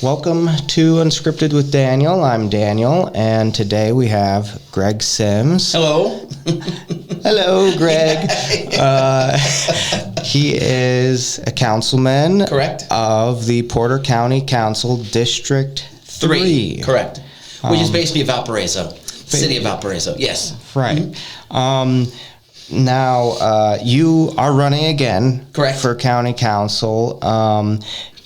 Welcome to Unscripted with Daniel. I'm Daniel, and today we have Greg Sims. Hello. Hello, Greg. He is a councilman. Correct. Of the Porter County Council District 3. Correct. Which is basically Valparaiso. City of Valparaiso, yes. Right. Mm-hmm. Now, you are running again. Correct. For county council.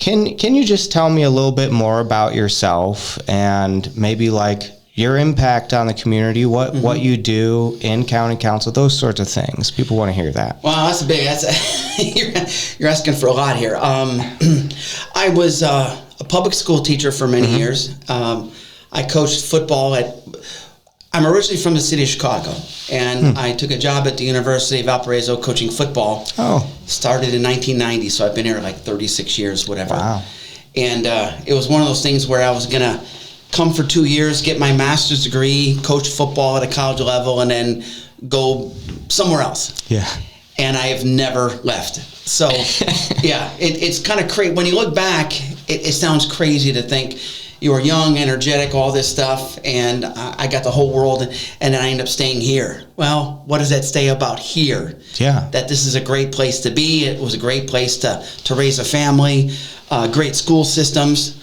Can you just tell me a little bit more about yourself and maybe like your impact on the community, what you do in county council, those sorts of things? People want to hear that. Well, you're asking for a lot here. I was a public school teacher for many years. I coached football I'm originally from the city of Chicago, and I took a job at the University of Valparaiso coaching football. Oh. Started in 1990, so I've been here like 36 years, whatever. Wow. And it was one of those things where I was going to come for 2 years, get my master's degree, coach football at a college level, and then go somewhere else. Yeah. And I have never left. So, yeah, it's kind of crazy. When you look back, it sounds crazy to think you were young, energetic, all this stuff, and I got the whole world, and then I end up staying here. Well, what does that say about here? Yeah. That this is a great place to be. It was a great place to raise a family, great school systems,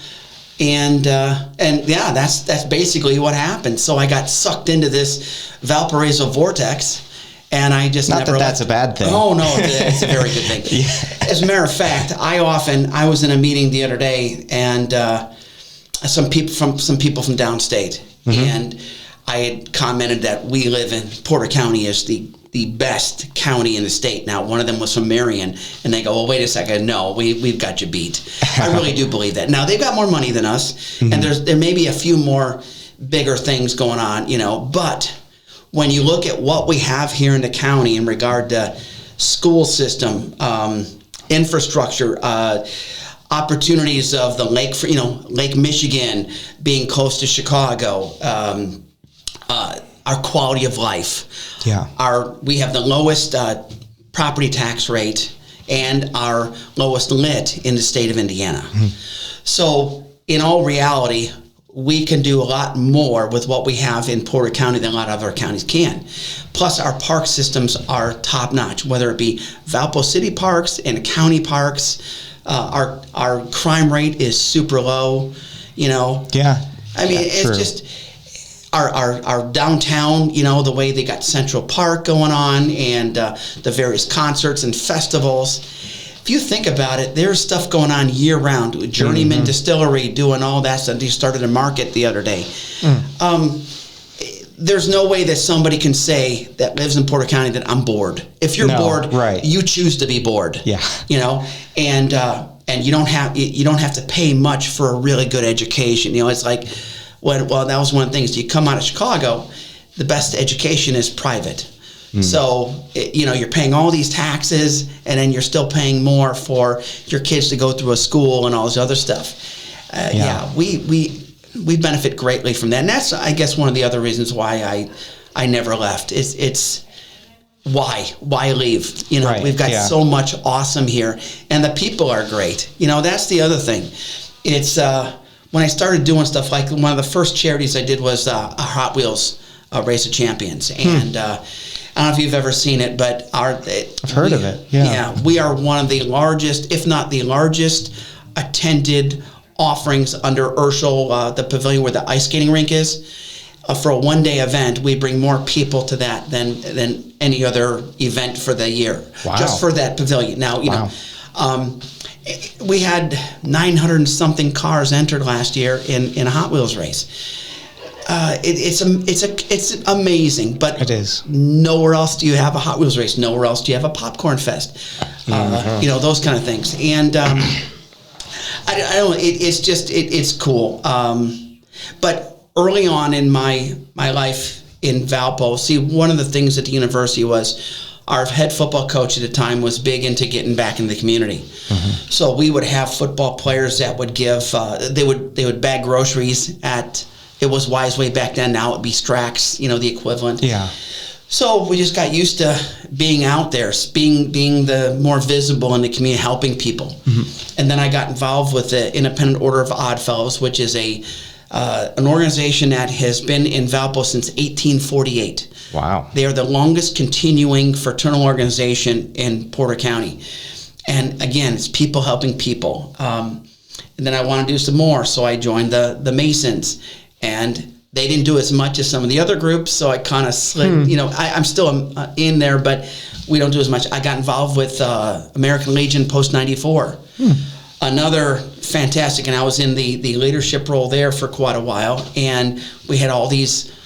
and yeah, that's basically what happened. So I got sucked into this Valparaiso vortex, and I just Not never that that's a bad thing. Oh, no, it's a very good thing. Yeah. As a matter of fact, I was in a meeting the other day, and some people from downstate, and I had commented that we live in Porter County is the best county in the state. Now, one of them was from Marion, and they go, well, wait a second, no, we've got you beat. I really do believe that. Now, they've got more money than us, and there may be a few more bigger things going on, but when you look at what we have here in the county in regard to school system, infrastructure, opportunities of the lake, Lake Michigan, being close to Chicago, our quality of life. Yeah. We have the lowest property tax rate and our lowest lit in the state of Indiana. So in all reality, we can do a lot more with what we have in Porter County than a lot of other counties can. Plus, our park systems are top notch, whether it be Valpo City parks and county parks. Our crime rate is super low, Yeah. I mean, it's true. just our downtown, the way they got Central Park going on and the various concerts and festivals. If you think about it, there's stuff going on year round. Journeyman Distillery doing all that stuff. They started a market the other day. There's no way that somebody can say that lives in Porter County that I'm bored. If you're bored, right. You choose to be bored. Yeah. And you don't have to pay much for a really good education. It's like that was one of the things. You come out of Chicago, the best education is private. So you're paying all these taxes, and then you're still paying more for your kids to go through a school and all this other stuff. We benefit greatly from that, and that's, I guess, one of the other reasons why I never left. It's why leave? Right, We've got so much awesome here, and the people are great. That's the other thing. It's when I started doing stuff, like one of the first charities I did was a Hot Wheels Race of Champions, and I don't know if you've ever seen it, but I've heard of it. Yeah, we are one of the largest, if not the largest, attended offerings under Urschel, the pavilion where the ice skating rink is. For a one-day event, we bring more people to that than any other event for the year. Wow. Just for that pavilion. Now, we had 900 and something cars entered last year in a Hot Wheels race. It's amazing, but it is. Nowhere else do you have a Hot Wheels race. Nowhere else do you have a popcorn fest. Those kind of things. And I don't know. It's cool. But early on in my life in Valpo, one of the things at the university was our head football coach at the time was big into getting back in the community. So we would have football players that would give. They would bag groceries at. It was Wiseway back then. Now it'd be Strax, the equivalent. Yeah. So we just got used to being out there, being the more visible in the community, helping people. Mm-hmm. And then I got involved with the Independent Order of Odd Fellows, which is an organization that has been in Valpo since 1848. Wow. They are the longest continuing fraternal organization in Porter County. And again, it's people helping people. And then I want to do some more, so I joined the Masons. And they didn't do as much as some of the other groups, so I kind of slid. You know, I'm still in there, but we don't do as much. I got involved with American Legion Post 94. Another fantastic, and I was in the leadership role there for quite a while, and we had all these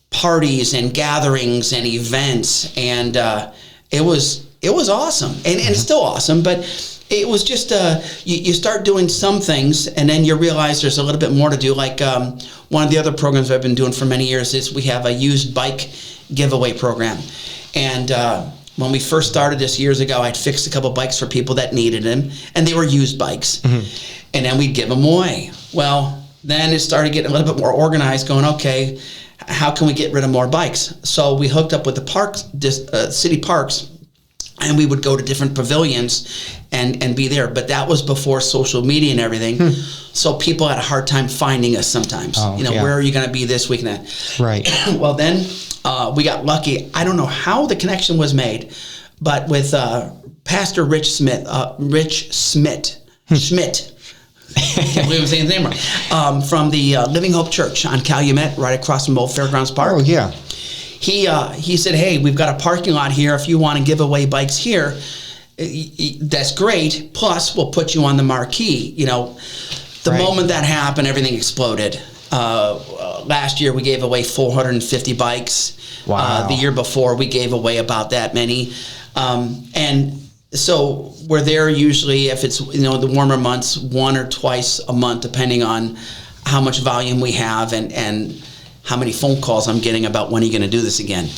parties and gatherings and events, and it was awesome, and it's still awesome, but it was just you start doing some things, and then you realize there's a little bit more to do. Like one of the other programs I've been doing for many years is we have a used bike giveaway program, and when we first started this years ago, I'd fixed a couple bikes for people that needed them, and they were used bikes, and then we'd give them away. Well, then it started getting a little bit more organized, going, okay, how can we get rid of more bikes? So we hooked up with the parks, city parks, and we would go to different pavilions and be there. But that was before social media and everything. So people had a hard time finding us sometimes. Where are you going to be this week and that? Right. Well, then we got lucky. I don't know how the connection was made, but with Pastor Rich Schmidt. I can't believe I'm saying his name right. From the Living Hope Church on Calumet, right across from Old Fairgrounds Park. Oh, yeah. He said, hey, we've got a parking lot here. If you want to give away bikes here, that's great. Plus, we'll put you on the marquee. The moment that happened, everything exploded. Last year, we gave away 450 bikes. Wow. The year before, we gave away about that many. And so we're there usually, if it's the warmer months, one or twice a month, depending on how much volume we have and how many phone calls I'm getting about when are you going to do this again.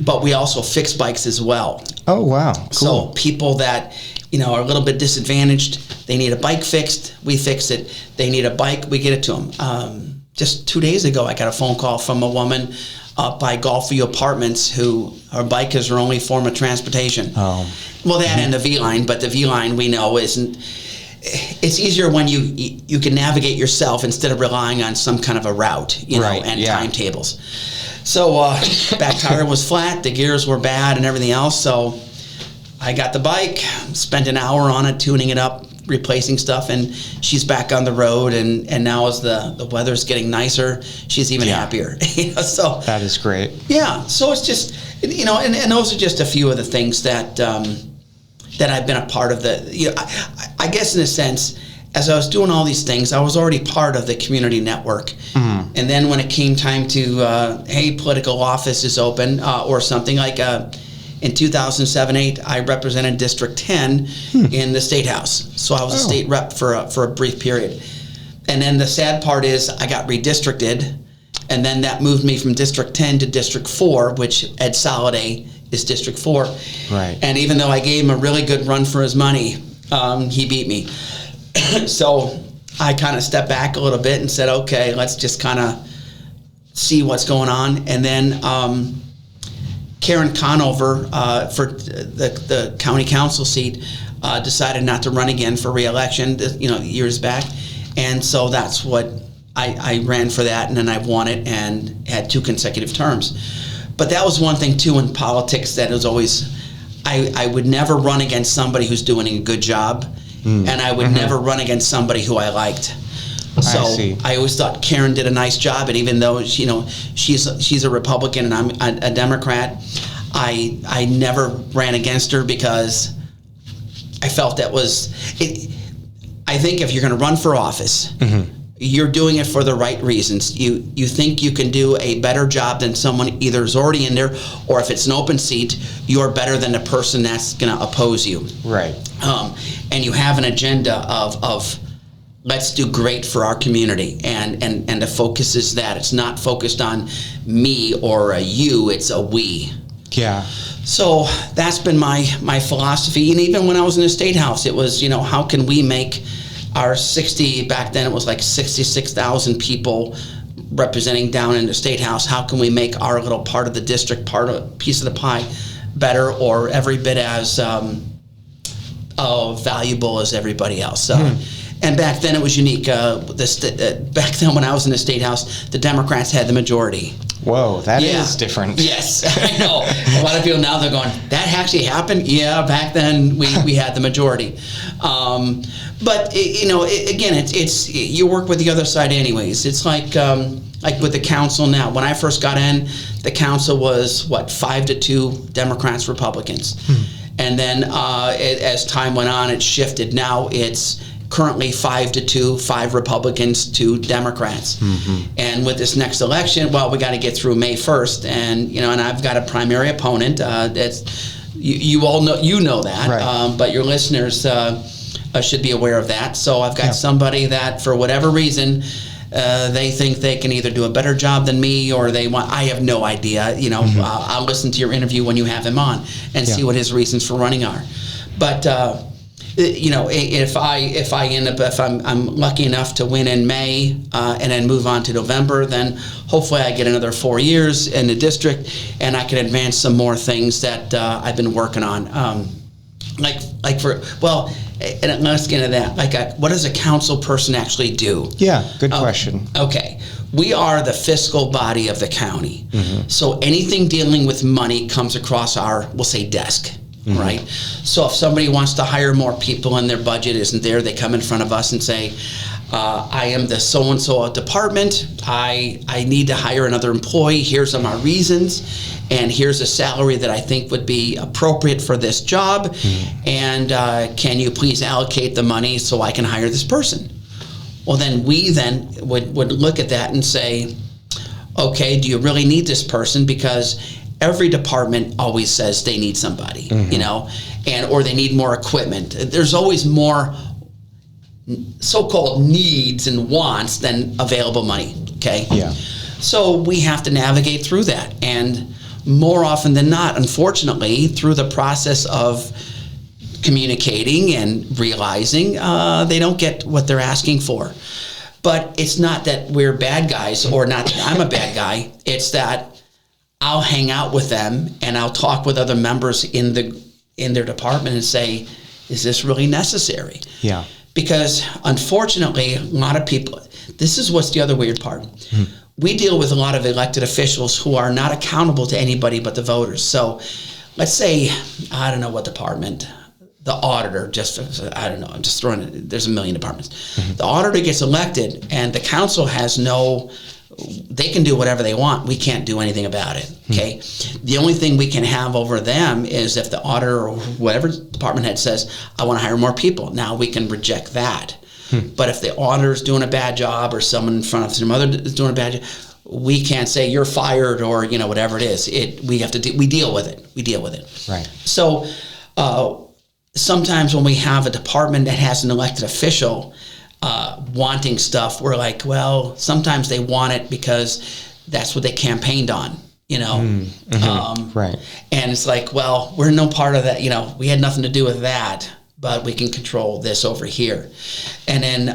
But we also fix bikes as well. Oh, wow. Cool. So people that are a little bit disadvantaged, they need a bike fixed, we fix it. They need a bike, we get it to them. Just 2 days ago, I got a phone call from a woman up by Gulfview Apartments who her bike is her only form of transportation. Oh. Well, that and the V-Line, but the V-Line we know isn't. It's easier when you can navigate yourself instead of relying on some kind of a route, and timetables. So back tire was flat, the gears were bad, and everything else. So I got the bike, spent an hour on it, tuning it up, replacing stuff, and she's back on the road. And now as the weather's getting nicer, she's even happier. So that is great. Yeah. So it's just and those are just a few of the things that I've been a part of. I guess in a sense, as I was doing all these things, I was already part of the community network. Mm-hmm. And then when it came time to, hey, political office is open, or something like in 2007-8, I represented District 10 in the State House. So I was a state rep for a brief period. And then the sad part is I got redistricted, and then that moved me from District 10 to District 4, which Ed Soliday is District 4. Right. And even though I gave him a really good run for his money, he beat me. So I kind of stepped back a little bit and said, okay, let's just kind of see what's going on. And then Karen Conover for the county council seat decided not to run again for re-election, years back. And so that's what I ran for that, and then I won it and had 2 consecutive terms. But that was one thing, too, in politics that was always, I would never run against somebody who's doing a good job, and I would never run against somebody who I liked. So I always thought Karen did a nice job, and even though she's a Republican and I'm a Democrat, I never ran against her because I felt that was it. I think if you're going to run for office, you're doing it for the right reasons. You think you can do a better job than someone either is already in there, or if it's an open seat, you're better than the person that's going to oppose you. Right. And you have an agenda of let's do great for our community, and the focus is that it's not focused on me or a you, it's a we. Yeah. So that's been my philosophy, and even when I was in the State House, it was how can we make our back then it was like 66,000 people representing down in the State House, how can we make our little part of the district, piece of the pie better or every bit as valuable as everybody else. And back then it was unique. Back then when I was in the State House, the Democrats had the majority. Whoa, that is different. Yes, I know. A lot of people now, they're going, that actually happened? Yeah, back then we had the majority. But, again, it's you work with the other side anyways. It's like with the council now. When I first got in, the council was, 5-2 Democrats, Republicans. And then as time went on, it shifted. Now it's currently 5-2, 5 Republicans, 2 Democrats. And with this next election, we got to get through May 1st, and I've got a primary opponent. That's you all know that, right. But your listeners should be aware of that. So I've got somebody that, for whatever reason, they think they can either do a better job than me, or they want. I have no idea. I'll listen to your interview when you have him on and see what his reasons for running are. But if I'm lucky enough to win in May and then move on to November, then hopefully I get another 4 years in the district, and I can advance some more things that I've been working on. And let's get into that. What does a council person actually do? Yeah, good question. Okay. We are the fiscal body of the county. So anything dealing with money comes across our, we'll say, desk. Right? So if somebody wants to hire more people and their budget isn't there, they come in front of us and say, I am the so-and-so department. I need to hire another employee. Here's my reasons. And here's a salary that I think would be appropriate for this job. And can you please allocate the money so I can hire this person? Well, then we would look at that and say, okay, do you really need this person? Because every department always says they need somebody, or they need more equipment. There's always more so-called needs and wants than available money, okay? Yeah. So we have to navigate through that. And more often than not, unfortunately, through the process of communicating and realizing, they don't get what they're asking for. But it's not that we're bad guys, or not that I'm a bad guy. It's that I'll hang out with them and I'll talk with other members in their department and say, is this really necessary? Yeah. Because unfortunately, a lot of people, this is what's the other weird part. We deal with a lot of elected officials who are not accountable to anybody but the voters. So let's say, I don't know what department, the auditor, I don't know, I'm just throwing it, there's a million departments. The auditor gets elected and the council has they can do whatever they want. We can't do anything about it, okay? The only thing we can have over them is if the auditor or whatever department head says, I want to hire more people. Now we can reject that. But if the auditor is doing a bad job, or someone in front of some other is doing a bad job, we can't say you're fired, or whatever it is. We have to we deal with it. We deal with it. Right. So sometimes when we have a department that has an elected official wanting stuff, we're like, well, sometimes they want it because that's what they campaigned on, Right. And it's like, well, we're no part of that. We had nothing to do with that, but we can control this over here. And then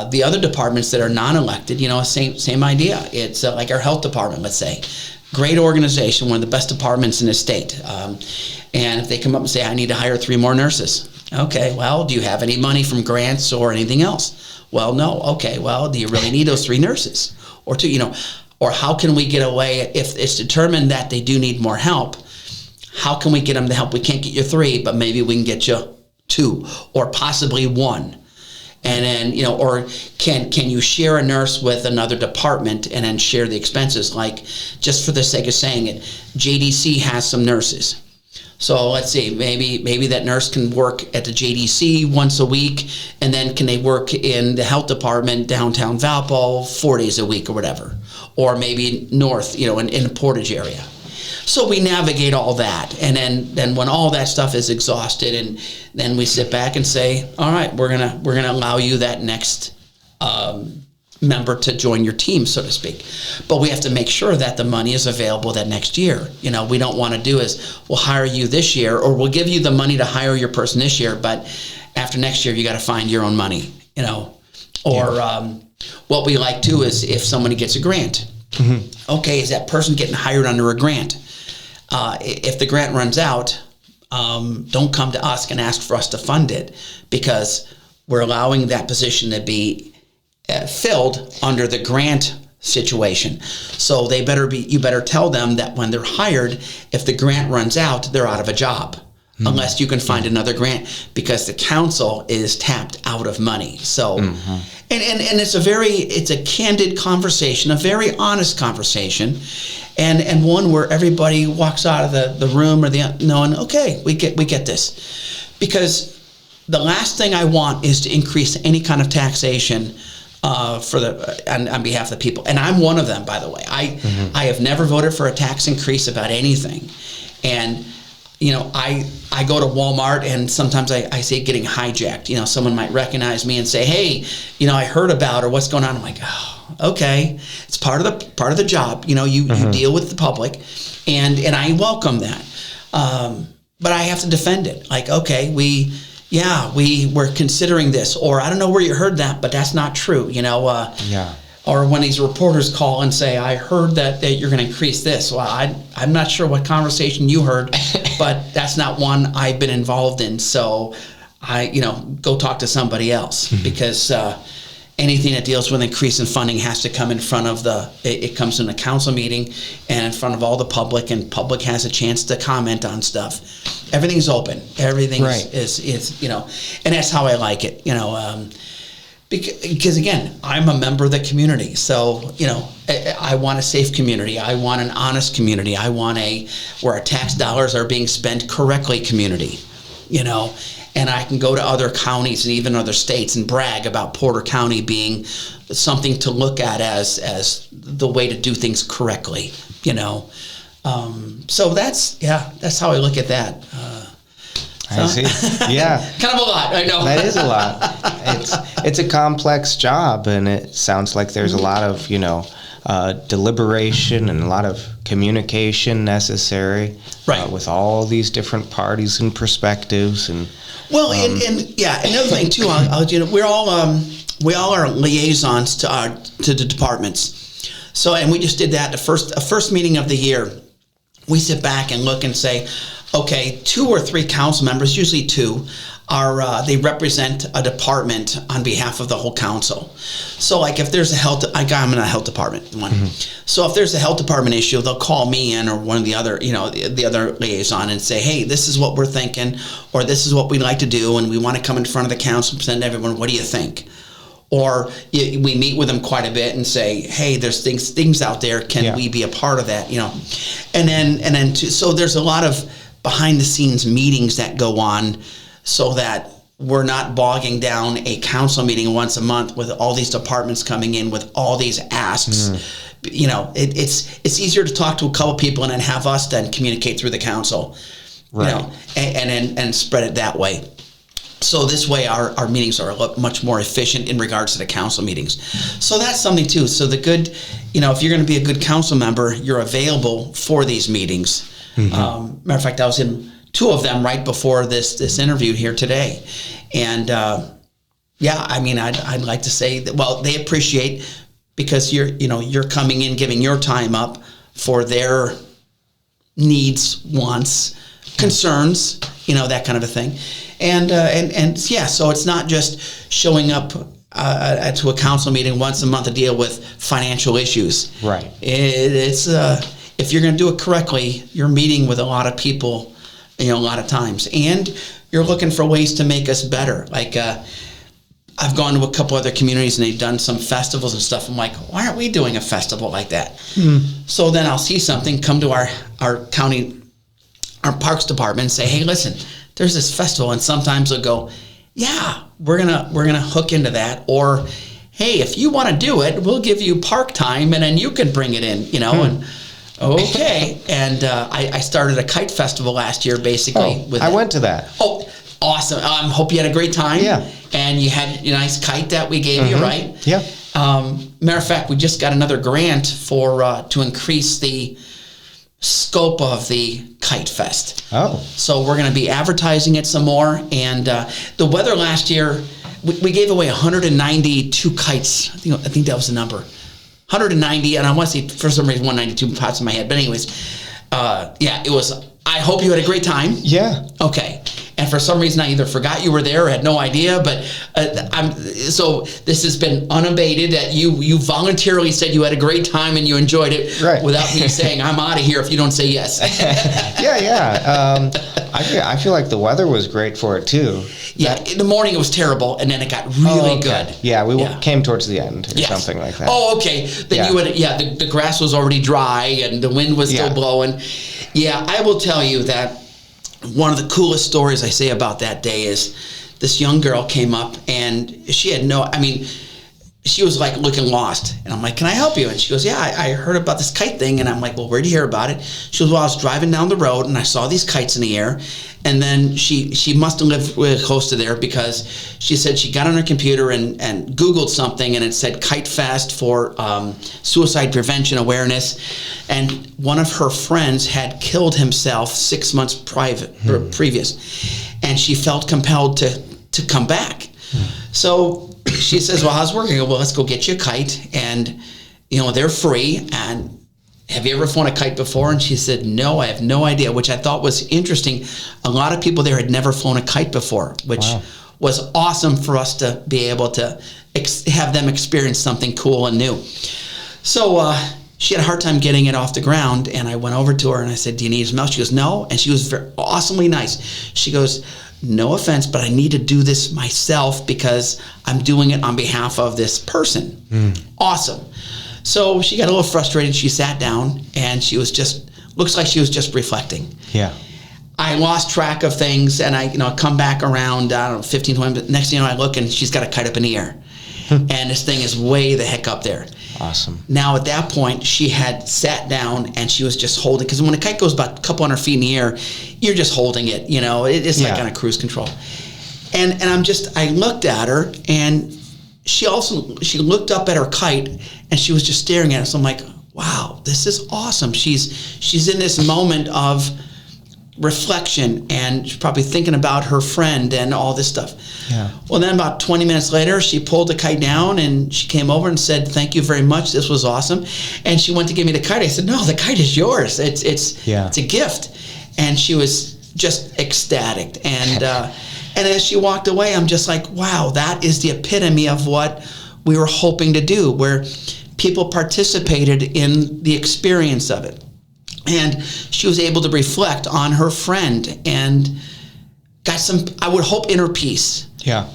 the other departments that are non-elected, same idea. It's like our health department, let's say. Great organization, one of the best departments in the state. And if they come up and say, I need to hire 3 more nurses. Okay, well, do you have any money from grants or anything else? Well, no. Okay, well, do you really need those 3 nurses? Or 2, or how can we get away, if it's determined that they do need more help, how can we get them the help? We can't get you 3, but maybe we can get you 2 or possibly 1. And then, or can you share a nurse with another department and then share the expenses? Like, just for the sake of saying it, JDC has some nurses. So let's see, maybe that nurse can work at the JDC once a week, and then can they work in the health department downtown Valpo 4 days a week or whatever, or maybe north, in the Portage area. So we navigate all that, and then when all that stuff is exhausted, and then we sit back and say, all right, we're gonna allow you that next member to join your team, so to speak. But we have to make sure that the money is available that next year. We don't want to do is, we'll hire you this year, or we'll give you the money to hire your person this year, but after next year, you got to find your own money, Or what we like too is if somebody gets a grant, Okay, is that person getting hired under a grant? If the grant runs out, don't come to us and ask for us to fund it, because we're allowing that position to be filled under the grant situation. So you better tell them that when they're hired, if the grant runs out, they're out of a job. Unless you can find another grant, because the council is tapped out of money. So, and it's a candid conversation, a very honest conversation, and one where everybody walks out of the room or knowing, okay, we get this, because the last thing I want is to increase any kind of taxation on behalf of the people, and I'm one of them, by the way. I have never voted for a tax increase about anything, and I go to Walmart and sometimes I see it getting hijacked. Someone might recognize me and say, hey, I heard about, or what's going on. I'm like, oh, okay. It's part of the job. You deal with the public, and I welcome that. But I have to defend it. Like, okay, we're considering this, or I don't know where you heard that, but that's not true. Or when these reporters call and say, I heard that you're going to increase this. Well, I'm not sure what conversation you heard, but that's not one I've been involved in. So go talk to somebody else, because anything that deals with increase in funding has to come in front of it comes in a council meeting and in front of all the public, and public has a chance to comment on stuff. Everything's open. Everything is and that's how I like it, Because again, I'm a member of the community, so I want a safe community. I want an honest community. I want where our tax dollars are being spent correctly community, And I can go to other counties and even other states and brag about Porter County being something to look at as the way to do things correctly, So that's how I look at that. I see. Yeah. Kind of a lot, I know. That is a lot. It's a complex job, and it sounds like there's a lot of, deliberation and a lot of communication necessary, with all these different parties and perspectives. And another thing too, we all are liaisons to the departments. So, and we just did that the first meeting of the year. We sit back and look and say, okay, 2 or 3 council members, usually 2, they represent a department on behalf of the whole council. So like if there's I'm in a health department one. So if there's a health department issue, they'll call me in or one of the other, the other liaison, and say, hey, this is what we're thinking, or this is what we'd like to do, and we want to come in front of the council and present to everyone, what do you think? Or we meet with them quite a bit and say, hey, there's things out there, can we be a part of that, And then so there's a lot of behind the scenes meetings that go on, so that we're not bogging down a council meeting once a month with all these departments coming in with all these asks. It's easier to talk to a couple people and then have us then communicate through the council, and spread it that way. So this way our meetings are much more efficient in regards to the council meetings. So that's something too. So if you're going to be a good council member, you're available for these meetings. Matter of fact, I was in 2 of them right before this interview here today. And I'd like to say that, they appreciate, because you're coming in, giving your time up for their needs, wants, concerns, that kind of a thing. So it's not just showing up to a council meeting once a month to deal with financial issues. Right. It's if you're going to do it correctly, you're meeting with a lot of people, a lot of times, and you're looking for ways to make us better. Like I've gone to a couple other communities and they've done some festivals and stuff. I'm like, why aren't we doing a festival like that? So then I'll see something, come to our county, our parks department, and say, hey, listen, there's this festival, and sometimes they'll go, yeah, we're gonna hook into that, or hey, if you want to do it, we'll give you park time, and then you can bring it in, and okay. And I started a kite festival last year, basically. I went to that. Oh, awesome! Hope you had a great time. Yeah. And you had a nice kite that we gave you, right? Yeah. Matter of fact, we just got another grant to increase the scope of the Kite Fest. Oh. So we're going to be advertising it some more. And the weather last year, we gave away 192 kites. I think that was the number. 190, and I want to say for some reason 192 pops in my head. But anyways, it was. I hope you had a great time. Yeah. Okay. And for some reason, I either forgot you were there or had no idea. But so this has been unabated. That you voluntarily said you had a great time and you enjoyed it, right, without me saying I'm out of here if you don't say yes. Yeah. I feel like the weather was great for it too. Yeah. In the morning it was terrible, and then it got really good. Yeah, we came towards the end or something like that. Oh, okay. Then you would. Yeah, the grass was already dry and the wind was still blowing. Yeah, I will tell you that. One of the coolest stories I say about that day is this young girl came up and she was like looking lost. And I'm like, can I help you? And she goes, yeah, I heard about this kite thing. And I'm like, well, where'd you hear about it? She goes, well, I was driving down the road and I saw these kites in the air. And then she must have lived really close to there because she said she got on her computer and Googled something and it said Kite Fest for suicide prevention awareness. And one of her friends had killed himself 6 months previous. And she felt compelled to come back. So she says, well, how's it working? I go, well, let's go get you a kite. And, they're free. And have you ever flown a kite before? And she said, no, I have no idea, which I thought was interesting. A lot of people there had never flown a kite before, which was awesome for us to be able to have them experience something cool and new. So she had a hard time getting it off the ground, and I went over to her and I said, do you need some help? She goes, no. And she was awesomely nice. She goes, no offense, but I need to do this myself because I'm doing it on behalf of this person. Awesome. So she got a little frustrated. She sat down and she was looks like she was just reflecting. Yeah. I lost track of things and I come back around, 15, 20 minutes. Next thing I look and she's got a kite up in the air. And this thing is way the heck up there. Awesome. Now at that point, she had sat down and she was just holding, because when a kite goes about a couple hundred feet in the air, you're just holding it, it's like on a cruise control. And I looked at her and she looked up at her kite and she was just staring at us. So I'm like, wow, this is awesome. She's in this moment of reflection and she's probably thinking about her friend and all this stuff. Yeah. Well, then about 20 minutes later, she pulled the kite down and she came over and said, thank you very much. This was awesome. And she went to give me the kite. I said, no, the kite is yours. It's a gift. And she was just ecstatic. And and as she walked away, I'm just like, wow, that is the epitome of what we were hoping to do, where people participated in the experience of it. And she was able to reflect on her friend and got some, I would hope, inner peace. Yeah.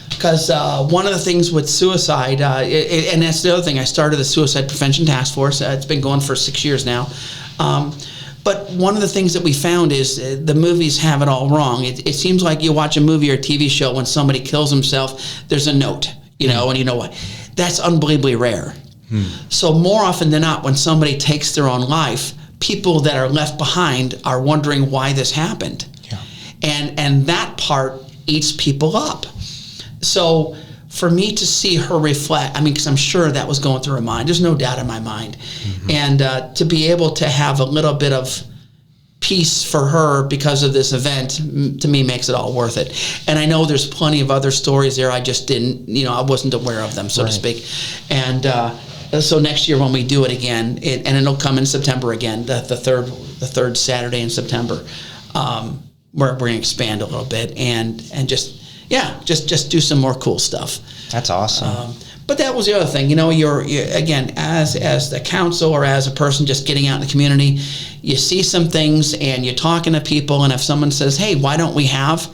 Because one of the things with suicide, and that's the other thing, I started the Suicide Prevention Task Force. It's been going for 6 years now. But one of the things that we found is the movies have it all wrong. It seems like you watch a movie or a TV show, when somebody kills himself, there's a note, and you know what? That's unbelievably rare. So more often than not, when somebody takes their own life, people that are left behind are wondering why this happened. Yeah. And that part eats people up. So for me to see her reflect, because I'm sure that was going through her mind. There's no doubt in my mind. And to be able to have a little bit of peace for her because of this event, to me, makes it all worth it. And I know there's plenty of other stories there. I just didn't, I wasn't aware of them, so to speak. And so next year when we do it again, and it'll come in September again, the third Saturday in September, we're going to expand a little bit and just do some more cool stuff. That's awesome. But that was the other thing, you're again, as the council or as a person just getting out in the community, you see some things and you're talking to people, and if someone says, hey, why don't we have,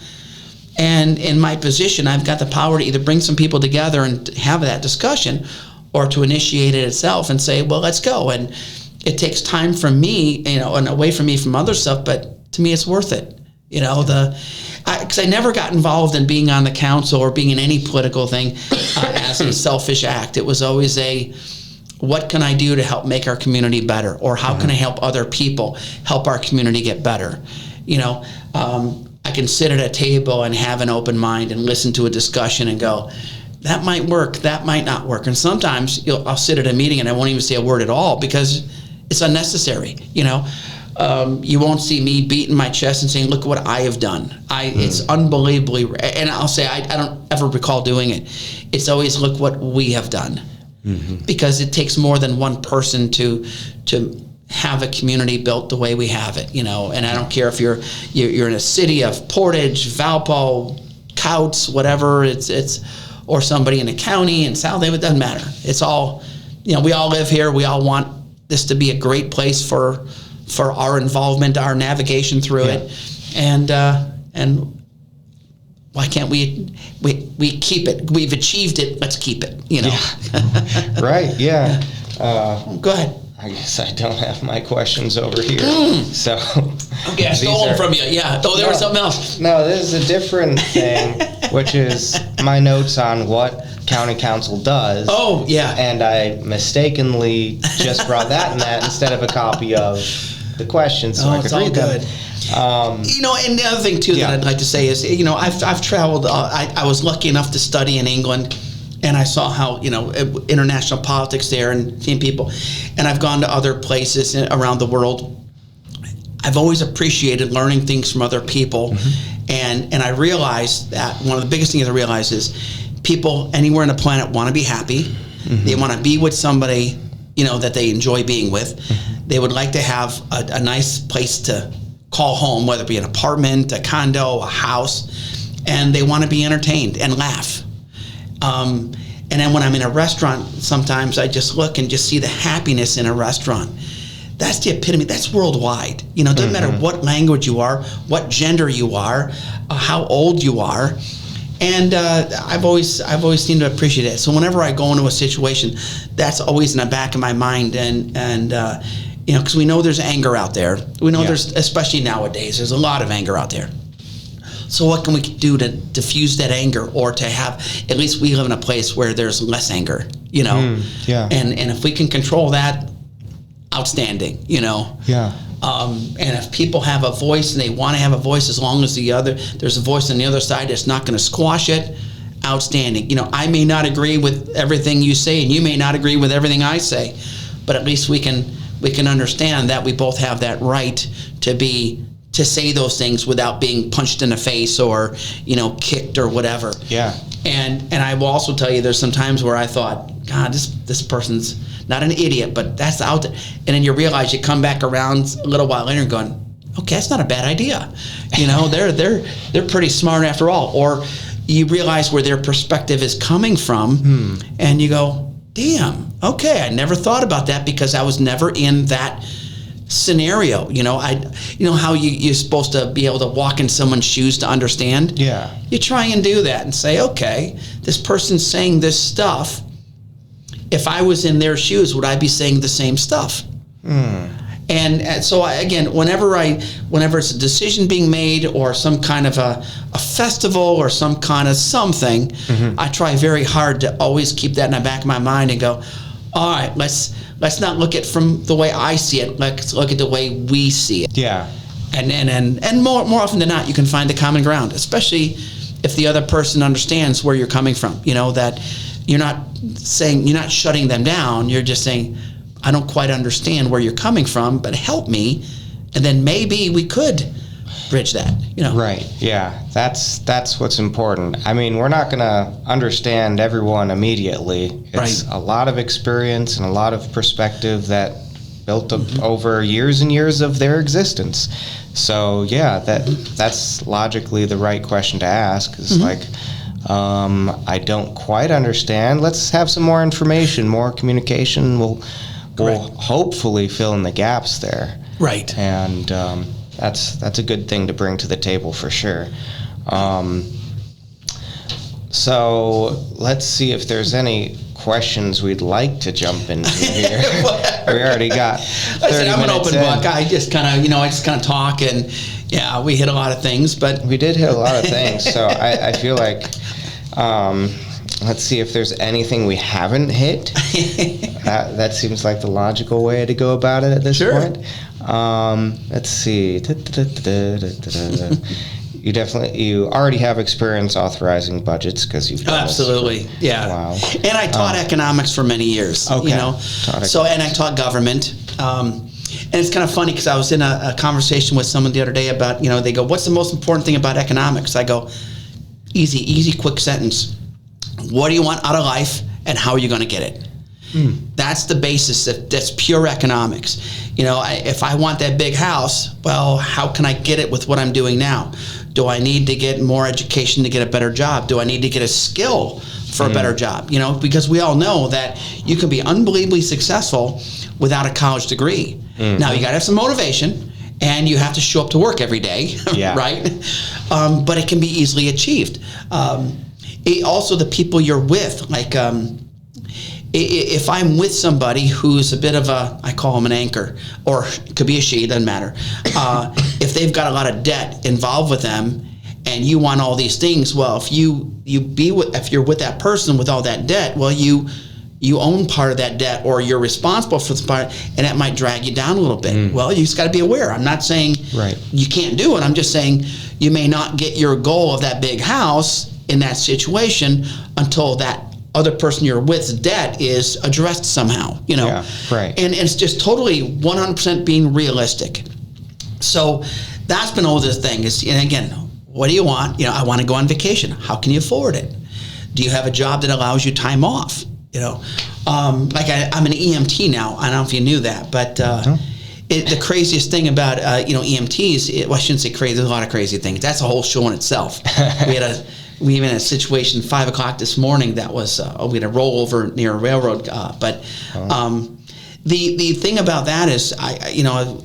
and in my position, I've got the power to either bring some people together and have that discussion, or to initiate it itself and say, well, let's go. And it takes time from me, and away from me from other stuff, but to me, it's worth it. Because I never got involved in being on the council or being in any political thing as a selfish act. It was always what can I do to help make our community better? Or how can I help other people help our community get better? I can sit at a table and have an open mind and listen to a discussion and go, that might work, that might not work. And sometimes I'll sit at a meeting and I won't even say a word at all because it's unnecessary, You won't see me beating my chest and saying, look what I have done. It's unbelievably, and I'll say I don't ever recall doing it. It's always, look what we have done. because it takes more than one person to have a community built the way we have it, and I don't care if you're in a city of Portage, Valpo, Couts, whatever it's or somebody in a county in South, it doesn't matter. It's all, we all live here. We all want this to be a great place for our involvement, our navigation through it, and why can't we keep it? We've achieved it. Let's keep it. Yeah. Right. Yeah. Go ahead. I guess I don't have my questions over here. So okay, I stole them from you. Yeah. Oh, there was something else. No, this is a different thing, which is my notes on what county council does. Oh, yeah. And I mistakenly just brought that in that instead of a copy of the questions, so I could read them. And the other thing too that I'd like to say is, I've traveled. I was lucky enough to study in England. And I saw how, international politics there and seeing people. And I've gone to other places around the world. I've always appreciated learning things from other people. And I realized that one of the biggest things I realized is people anywhere on the planet want to be happy. They want to be with somebody, that they enjoy being with. They would like to have a nice place to call home, whether it be an apartment, a condo, a house. And they want to be entertained and laugh. And then when I'm in a restaurant, sometimes I just look and just see the happiness in a restaurant. That's the epitome. That's worldwide. It doesn't matter what language you are, what gender you are, how old you are. And I've always seemed to appreciate it. So whenever I go into a situation, that's always in the back of my mind. And because we know there's anger out there. We know there's, especially nowadays, there's a lot of anger out there. So what can we do to diffuse that anger, or to have, at least we live in a place where there's less anger, And if we can control that, outstanding, And if people have a voice and they want to have a voice, as long as there's a voice on the other side that's not going to squash it, outstanding. I may not agree with everything you say, and you may not agree with everything I say, but at least we can understand that we both have that right to say those things without being punched in the face or, kicked or whatever. Yeah. And I will also tell you, there's some times where I thought, God, this person's not an idiot, but that's out there. And then you realize, you come back around a little while later and going, okay, that's not a bad idea. They're pretty smart after all. Or you realize where their perspective is coming from, and you go, damn, okay, I never thought about that because I was never in that scenario. How you're supposed to be able to walk in someone's shoes to understand. Yeah. You try and do that and say, okay, this person's saying this stuff. If I was in their shoes, would I be saying the same stuff? And so again, whenever it's a decision being made, or some kind of a festival or some kind of something, I try very hard to always keep that in the back of my mind and go, all right, let's not look at it from the way I see it. Let's look at the way we see it. Yeah. And more often than not, you can find the common ground, especially if the other person understands where you're coming from. That you're not shutting them down. You're just saying, I don't quite understand where you're coming from, but help me, and then maybe we could bridge that. Right. Yeah. That's what's important. I mean, we're not going to understand everyone immediately. It's a lot of experience and a lot of perspective that built up over years and years of their existence. So yeah, that's logically the right question to ask. Is I don't quite understand. Let's have some more information, more communication. We'll hopefully fill in the gaps there. Right. And that's a good thing to bring to the table for sure. So let's see if there's any questions we'd like to jump into here. We already got 30 I'm an open in. book. I just kind of talk, and yeah, we hit a lot of things, but we did hit a lot of things. So I feel like let's see if there's anything we haven't hit. That seems like the logical way to go about it at this point. Let's see. You already have experience authorizing budgets because you've done absolutely this. Yeah. Wow. And I taught economics for many years. Okay. And I taught government. And it's kind of funny because I was in a conversation with someone the other day about, they go, what's the most important thing about economics? I go, easy, quick sentence. What do you want out of life, and how are you going to get it? That's the basis. That's pure economics. If I want that big house, well, how can I get it with what I'm doing now? Do I need to get more education to get a better job? Do I need to get a skill for a better job? Because we all know that you can be unbelievably successful without a college degree. Now, you got to have some motivation, and you have to show up to work every day, right? But it can be easily achieved. Also, the people you're with, like if I'm with somebody who's a bit of I call him an anchor, or it could be a she, doesn't matter. If they've got a lot of debt involved with them, and you want all these things, well, if you're with that person with all that debt, well, you own part of that debt, or you're responsible for the part, and that might drag you down a little bit. Well, you just got to be aware. I'm not saying you can't do it. I'm just saying you may not get your goal of that big house in that situation until that other person you're with's debt is addressed somehow. Yeah, right. And it's just totally 100% being realistic. So that's been all this thing. And again, what do you want? I want to go on vacation. How can you afford it? Do you have a job that allows you time off? I'm an EMT now. I don't know if you knew that, but the craziest thing about EMTs, I shouldn't say crazy. There's a lot of crazy things. That's a whole show in itself. We even had a situation 5 o'clock this morning that was we had a rollover near a railroad. The thing about that is,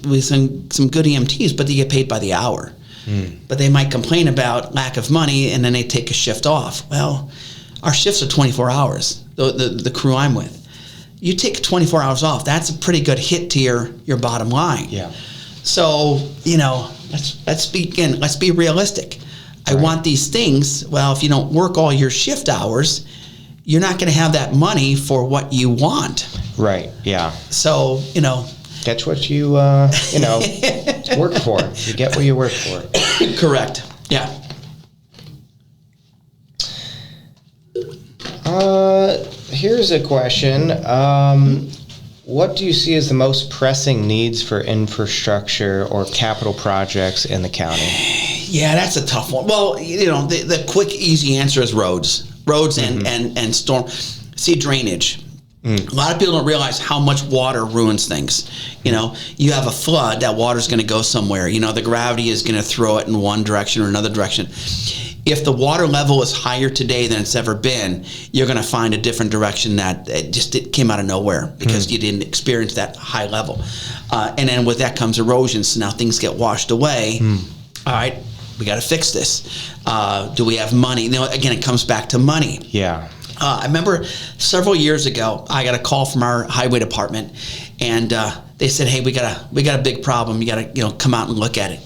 with some good EMTs, but they get paid by the hour. But they might complain about lack of money, and then they take a shift off. Well, our shifts are 24 hours. The crew I'm with, you take 24 hours off. That's a pretty good hit to your bottom line. Yeah. So let's be realistic. I want these things. Well, if you don't work all your shift hours, you're not going to have that money for what you want. Right. Yeah. So Catch what you work for. You get what you work for. Correct. Yeah. Here's a question. What do you see as the most pressing needs for infrastructure or capital projects in the county? Yeah, that's a tough one. Well, the quick, easy answer is roads. Roads and storm. See, drainage. A lot of people don't realize how much water ruins things. You have a flood, that water's going to go somewhere. The gravity is going to throw it in one direction or another direction. If the water level is higher today than it's ever been, you're going to find a different direction that it came out of nowhere because you didn't experience that high level. And then with that comes erosion, so now things get washed away. All right, we got to fix this. Do we have money? Again, it comes back to money. Yeah. I remember several years ago, I got a call from our highway department, and they said, "Hey, we got a big problem. You got to come out and look at it."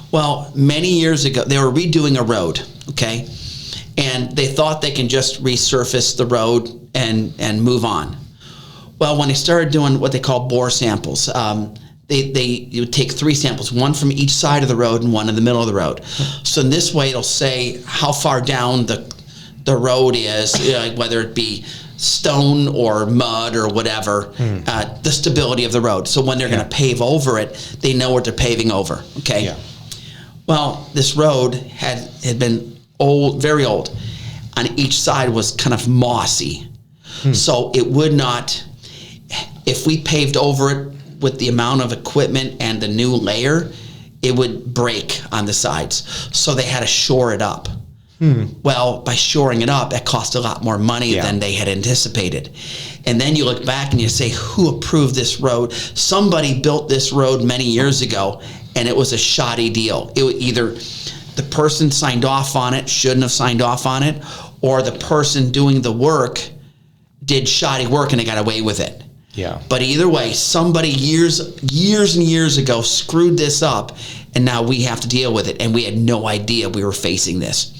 Well, many years ago, they were redoing a road, okay, and they thought they can just resurface the road and move on. Well, when they started doing what they call bore samples, they would take 3 samples, one from each side of the road and one in the middle of the road. So in this way, it'll say how far down the road is, whether it be stone or mud or whatever, the stability of the road. So when they're going to pave over it, they know what they're paving over, okay? Yeah. Well, this road had been old, very old. On each side was kind of mossy. So it would not, if we paved over it with the amount of equipment and the new layer, it would break on the sides. So they had to shore it up. Well, by shoring it up, it cost a lot more money than they had anticipated. And then you look back and you say, who approved this road? Somebody built this road many years ago, and it was a shoddy deal. It was either the person signed off on it, shouldn't have signed off on it, or the person doing the work did shoddy work and they got away with it. Yeah. But either way, somebody years and years ago screwed this up, and now we have to deal with it, and we had no idea we were facing this.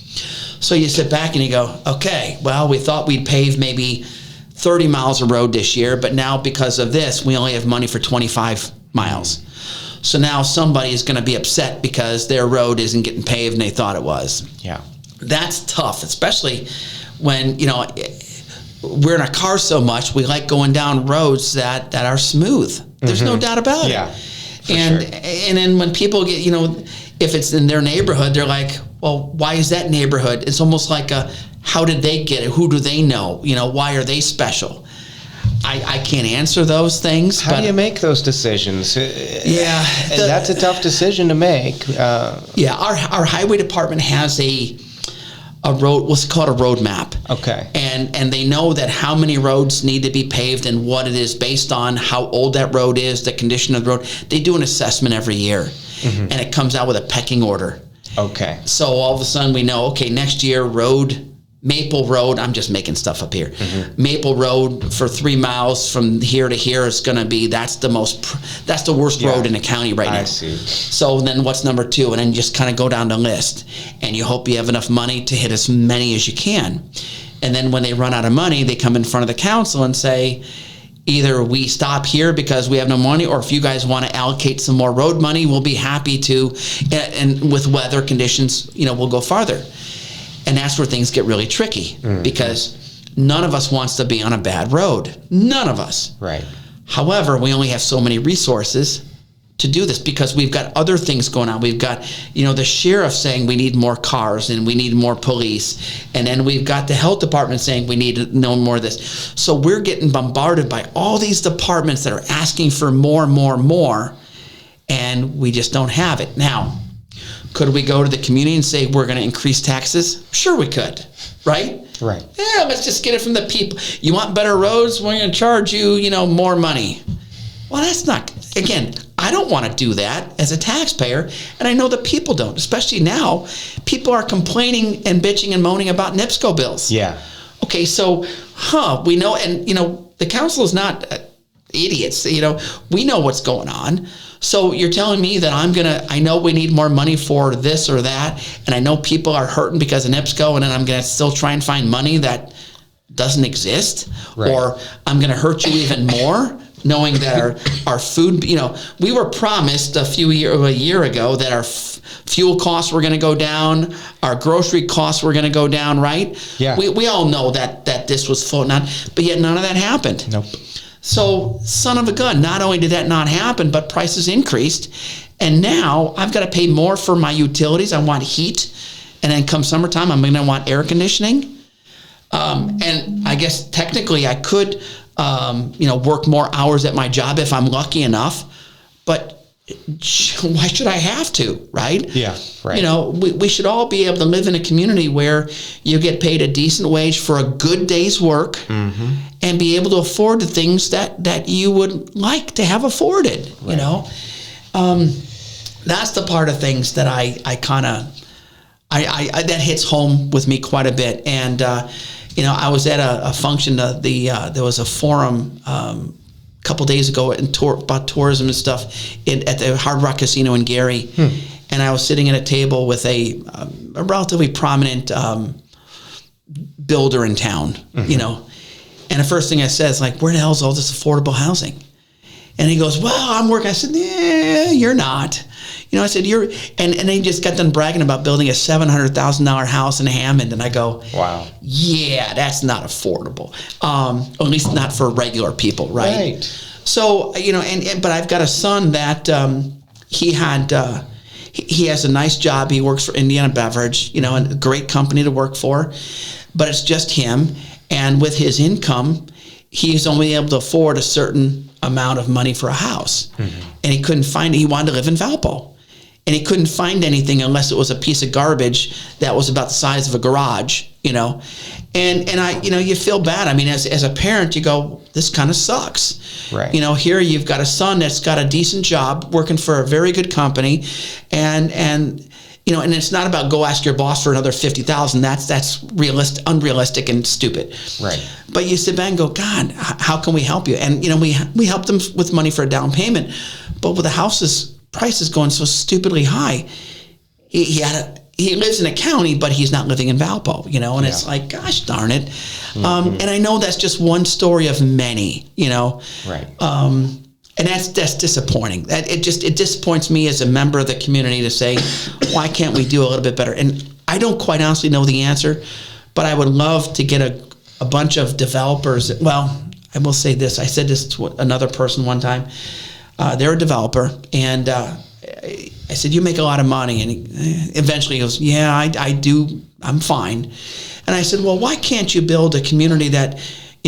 So you sit back and you go, okay, well, we thought we'd pave maybe 30 miles of road this year, but now because of this, we only have money for 25 miles. So now somebody is going to be upset because their road isn't getting paved and they thought it was. Yeah. That's tough, especially when, we're in our car so much, we like going down roads that are smooth. There's no doubt about it. Yeah. And then when people get, if it's in their neighborhood, they're like, well, why is that neighborhood? It's almost like how did they get it? Who do they know? Why are they special? I can't answer those things. How do you make those decisions? Yeah. That's a tough decision to make. Yeah, our highway department has a road, what's called a road map. Okay. And they know that how many roads need to be paved and what it is based on how old that road is, the condition of the road. They do an assessment every year, and it comes out with a pecking order. Okay. So all of a sudden we know, okay, next year Maple Road, I'm just making stuff up here. Maple Road for 3 miles from here to here is going to be, that's the worst road in the county right now. I see. So then what's number 2? And then you just kind of go down the list, and you hope you have enough money to hit as many as you can. And then when they run out of money, they come in front of the council and say, either we stop here because we have no money, or if you guys want to allocate some more road money, we'll be happy to, and with weather conditions, we'll go farther. And that's where things get really tricky, because none of us wants to be on a bad road. None of us. Right. However, we only have so many resources to do this because we've got other things going on. We've got, the sheriff saying we need more cars and we need more police. And then we've got the health department saying we need to know more of this. So we're getting bombarded by all these departments that are asking for more, and we just don't have it. Now, could we go to the community and say we're going to increase taxes? Sure we could, right? Right. Yeah, let's just get it from the people. You want better roads? We're going to charge you, more money. Well, that's not, again, I don't want to do that as a taxpayer, and I know the people don't, especially now. People are complaining and bitching and moaning about NIPSCO bills. Yeah. Okay, so, we know, and, the council is not idiots. We know what's going on. So you're telling me that I know we need more money for this or that, and I know people are hurting because of NIPSCO, and then I'm going to still try and find money that doesn't exist, right. Or I'm going to hurt you even more, knowing that our food, we were promised a year ago that our fuel costs were going to go down, our grocery costs were going to go down, right? Yeah. We all know that this was floating on, but yet none of that happened. Nope. So, son of a gun, not only did that not happen, but prices increased. And now I've got to pay more for my utilities. I want heat. And then come summertime, I'm going to want air conditioning. And I guess technically I could, work more hours at my job if I'm lucky enough. But why should I have to, right? Yeah, right. We should all be able to live in a community where you get paid a decent wage for a good day's work, and be able to afford the things that you would like to have afforded, right. That's the part of things that I that hits home with me quite a bit. And, I was at a function, there was a forum, couple days ago about tourism and stuff at the Hard Rock Casino in Gary, and I was sitting at a table with a relatively prominent builder in town, and the first thing I said is like, where the hell is all this affordable housing? And he goes, well, I'm working. I said, yeah, you're not. I said, and they just got done bragging about building a $700,000 house in Hammond. And I go, wow. Yeah, that's not affordable. At least not for regular people, right? So, but I've got a son that he has a nice job. He works for Indiana Beverage, a great company to work for. But it's just him. And with his income, he's only able to afford a certain amount of money for a house. And he couldn't find it. He wanted to live in Valpo. And he couldn't find anything unless it was a piece of garbage that was about the size of a garage, And I, you feel bad. I mean, as a parent, you go, this kind of sucks. Right. Here you've got a son that's got a decent job working for a very good company, and it's not about go ask your boss for another $50,000. That's unrealistic and stupid. Right. But you sit back and go, God, how can we help you? And we helped them with money for a down payment, but with the house's prices going so stupidly high, he lives in a county, but he's not living in Valpo. And it's like, gosh darn it. And I know that's just one story of many. Right. And that's disappointing. It disappoints me as a member of the community to say, why can't we do a little bit better? And I don't quite honestly know the answer, but I would love to get a bunch of developers. Well, I will say this. I said this to another person one time. They're a developer, and I said, you make a lot of money. And eventually he goes, yeah, I do. I'm fine. And I said, well, why can't you build a community that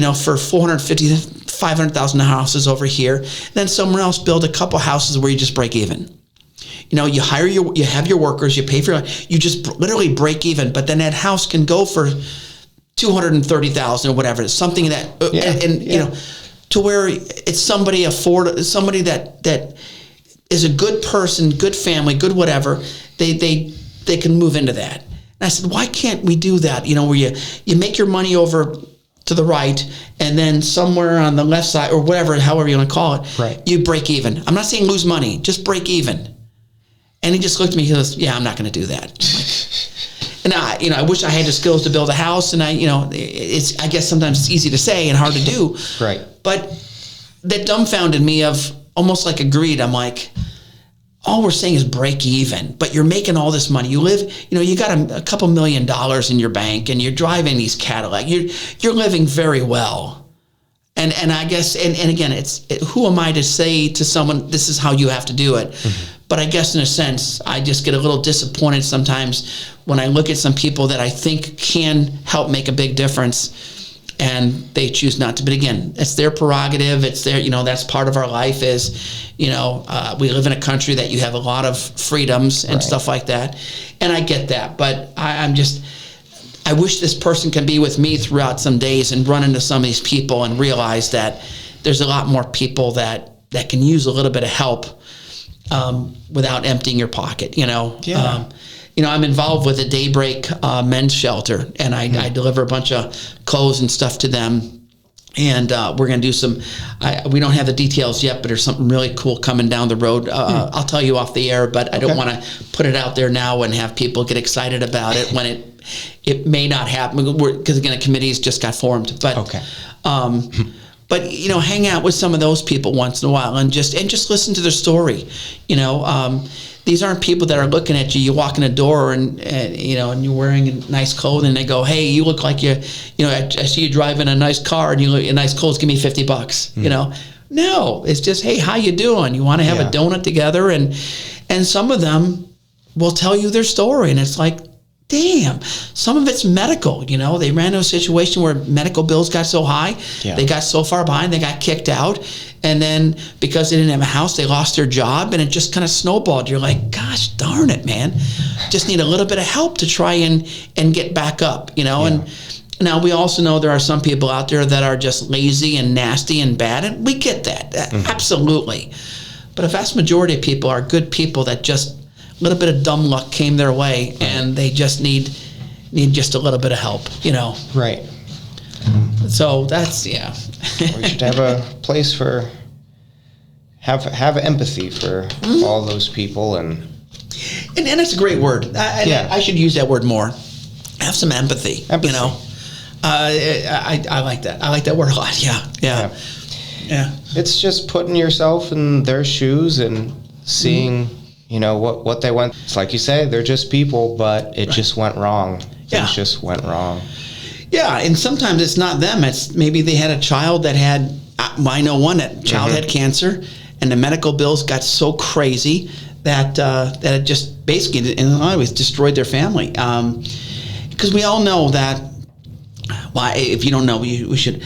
for $450,000 to $500,000 houses over here. And then somewhere else build a couple houses where you just break even. You hire you have your workers, you pay for you just literally break even. But then that house can go for $230,000 or whatever. It's something that to where it's somebody that is a good person, good family, good whatever. They can move into that. And I said, why can't we do that? Where you make your money over to the right, and then somewhere on the left side or whatever, however you want to call it, right, you break even. I'm not saying lose money, just break even. And he just looked at me. He goes, "Yeah, I'm not going to do that." And I wish I had the skills to build a house. And I guess sometimes it's easy to say and hard to do. Right. But that dumbfounded me of almost like agreed. I'm like, all we're saying is break even, but you're making all this money. You live, you got a couple $1 million in your bank, and you're driving these Cadillac. You're living very well. And I guess, and again, who am I to say to someone, this is how you have to do it? Mm-hmm. But I guess in a sense, I just get a little disappointed sometimes when I look at some people that I think can help make a big difference, and they choose not to. But again, it's their prerogative. It's their, that's part of our life is, we live in a country that you have a lot of freedoms and stuff like that. And I get that, but I wish this person can be with me throughout some days and run into some of these people and realize that there's a lot more people that can use a little bit of help without emptying your pocket, Yeah. I'm involved with a Daybreak men's shelter, and I deliver a bunch of clothes and stuff to them. And we're going to do some, we don't have the details yet, but there's something really cool coming down the road. I'll tell you off the air, but I don't want to put it out there now and have people get excited about it when it may not happen, because again, a committee's just got formed. But okay. But hang out with some of those people once in a while and just listen to their story. These aren't people that are looking at you. You walk in a door and you're wearing nice clothes, and they go, "Hey, you look like I see you driving a nice car and you look in nice clothes. Give me $50." No, it's just, "Hey, how you doing? You want to have a donut together?" And some of them will tell you their story, and it's like, damn, some of it's medical. They ran into a situation where medical bills got so high, they got so far behind, they got kicked out. And then because they didn't have a house, they lost their job, and it just kind of snowballed. You're like, gosh darn it, man. Just need a little bit of help to try and get back up, And now we also know there are some people out there that are just lazy and nasty and bad, and we get that. Absolutely. But a vast majority of people are good people that just a little bit of dumb luck came their way, and they just need just a little bit of help, Right. So that's, We should have a place for have empathy for all those people, and that's a great word. I should use that word more. Have some empathy. I like that. I like that word a lot. Yeah. It's just putting yourself in their shoes and seeing, what they went. It's like you say, they're just people, but it just went wrong. Things just went wrong. Yeah, and sometimes it's not them. It's maybe they had a child that had, I know one that child had cancer, and the medical bills got so crazy that it just basically, in a lot of ways, destroyed their family. Because we all know that, well, if you don't know, we should,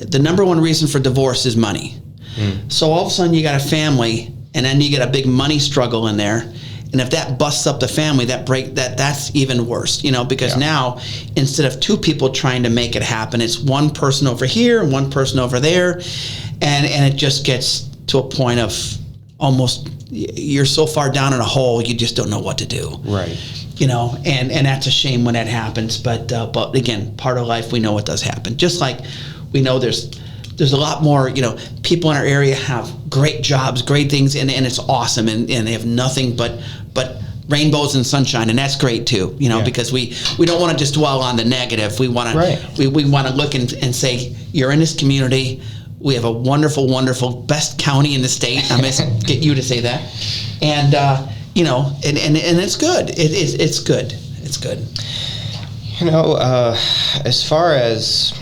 the number one reason for divorce is money. So all of a sudden you got a family, and then you get a big money struggle in there. And if that busts up the family, that's even worse, because now instead of two people trying to make it happen, it's one person over here and one person over there, and it just gets to a point of almost you're so far down in a hole you just don't know what to do. Right. And that's a shame when that happens. But again, part of life, we know it does happen. Just like we know there's a lot more, people in our area have great jobs, great things, and it's awesome, and they have nothing but rainbows and sunshine, and that's great too, because we don't want to just dwell on the negative. We want to we want to look and say, you're in this community. We have a wonderful, wonderful, best county in the state. I'm going to get you to say that, and and it's good. It's good. It's good. As far as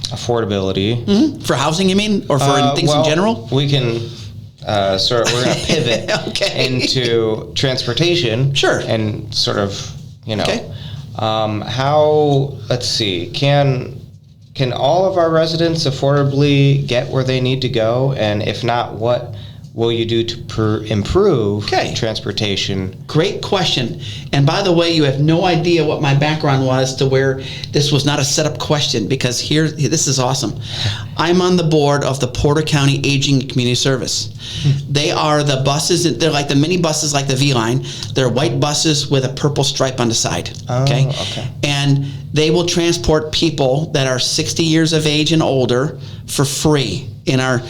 affordability for housing, you mean, or for things in general? We can we're going to pivot into transportation. Sure. And sort of, how, let's see, can can all of our residents affordably get where they need to go? And if not, what will you do to improve transportation? Great question. And by the way, you have no idea what my background was to where this was not a setup question, because this is awesome. I'm on the board of the Porter County Aging and Community Service. They are the buses, they're like the mini buses like the V-Line. They're white buses with a purple stripe on the side. Okay. And they will transport people that are 60 years of age and older for free in our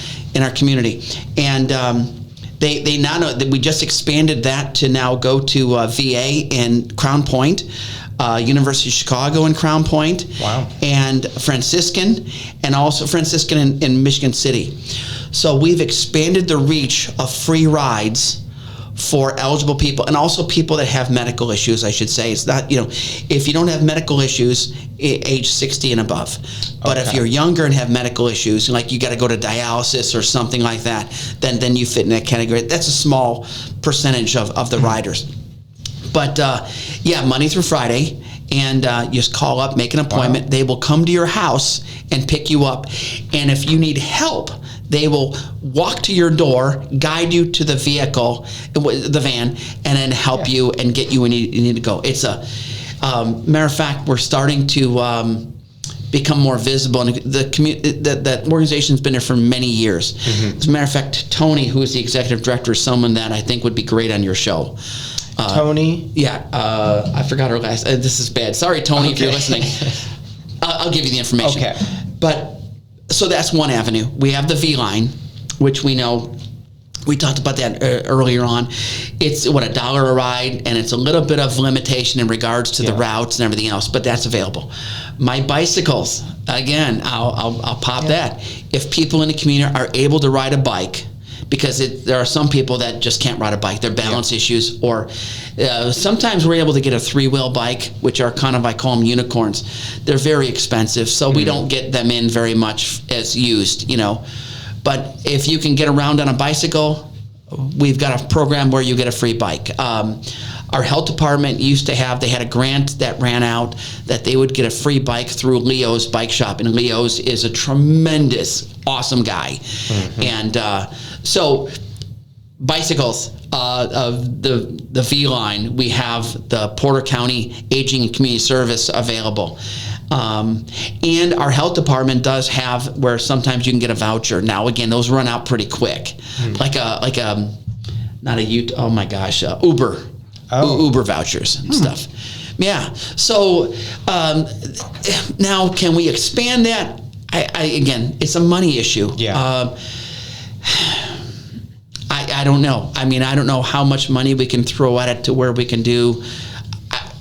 community. And they now know that we just expanded that to now go to VA in Crown Point, University of Chicago in Crown Point, and Franciscan, and also Franciscan in Michigan City. So we've expanded the reach of free rides for eligible people, and also people that have medical issues, I should say. It's not, if you don't have medical issues, age 60 and above. But if you're younger and have medical issues, like you got to go to dialysis or something like that, then you fit in that category. That's a small percentage of the riders. But Monday through Friday, and you just call up, make an appointment. They will come to your house and pick you up. And if you need help, they will walk to your door, guide you to the vehicle, the van, and then help you and get you where you need to go. It's a matter of fact, we're starting to become more visible, and that organization's been there for many years. As a matter of fact, Tony, who is the executive director, is someone that I think would be great on your show. Tony? Yeah, I forgot her last. This is bad. Sorry, Tony, if you're listening. I'll give you the information. Okay. But so that's one avenue. We have the V-Line, which we know. We talked about that earlier on. It's $1 a ride, and it's a little bit of limitation in regards to the routes and everything else, but that's available. My bicycles, again, I'll pop that. If people in the community are able to ride a bike, because there are some people that just can't ride a bike. They're balance issues, or sometimes we're able to get a 3-wheel bike, which are kind of, I call them unicorns. They're very expensive, so we don't get them in very much as used, But if you can get around on a bicycle, we've got a program where you get a free bike. Our health department they had a grant that ran out that they would get a free bike through Leo's bike shop. And Leo's is a tremendous, awesome guy. And so bicycles, of the V-Line, we have the Porter County Aging and Community Service available. And our health department does have where sometimes you can get a voucher. Now, again, those run out pretty quick. Uber. Uber vouchers and stuff. Yeah. So now, can we expand that? Again, it's a money issue. Yeah. I don't know. I mean, I don't know how much money we can throw at it to where we can do.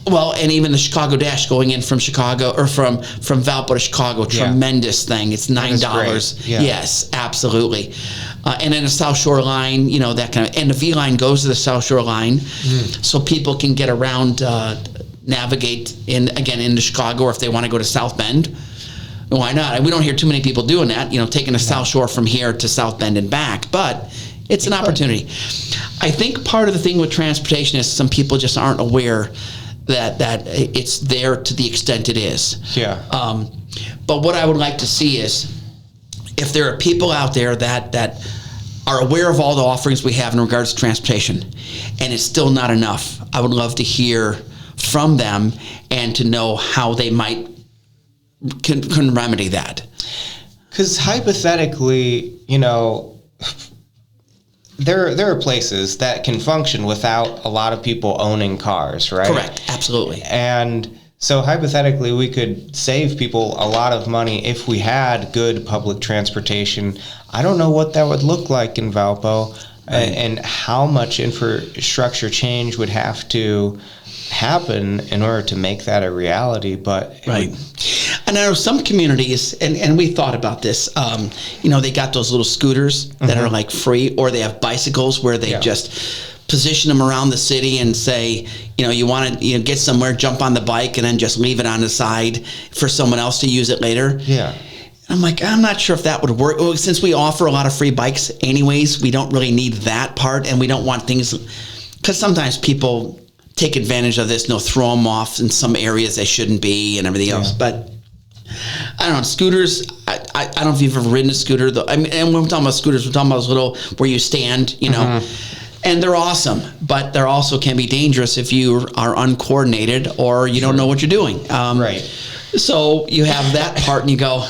And even the Chicago Dash going in from Chicago, or from Valpo to Chicago, tremendous thing. It's $9. Yeah. Yes, absolutely. And then the South Shore line, that kind of, and the V-Line goes to the South Shore line, so people can get around, navigate into Chicago, or if they want to go to South Bend. Why not? We don't hear too many people doing that, taking the South Shore from here to South Bend and back, but it's an opportunity. I think part of the thing with transportation is some people just aren't aware that it's there to the extent it is. Yeah. But what I would like to see is, if there are people out there that are aware of all the offerings we have in regards to transportation, and it's still not enough, I would love to hear from them and to know how they can remedy that. Because hypothetically, there are places that can function without a lot of people owning cars, right? Correct. Absolutely. And so hypothetically, we could save people a lot of money if we had good public transportation. I don't know what that would look like in Valpo, and how much infrastructure change would have to happen in order to make that a reality. But right. And I know some communities, and we thought about this, they got those little scooters that are like free, or they have bicycles where they just position them around the city and say, you want to get somewhere, jump on the bike, and then just leave it on the side for someone else to use it later. Yeah. I'm like, I'm not sure if that would work. Well, since we offer a lot of free bikes anyways, we don't really need that part, and we don't want things, because sometimes people take advantage of this and they'll throw them off in some areas they shouldn't be and everything else. But I don't know, scooters, I don't know if you've ever ridden a scooter, though. I mean, and when we're talking about scooters, we're talking about those little, where you stand, you know, and they're awesome, but they're also can be dangerous if you are uncoordinated or you don't know what you're doing. Right. So you have that part and you go,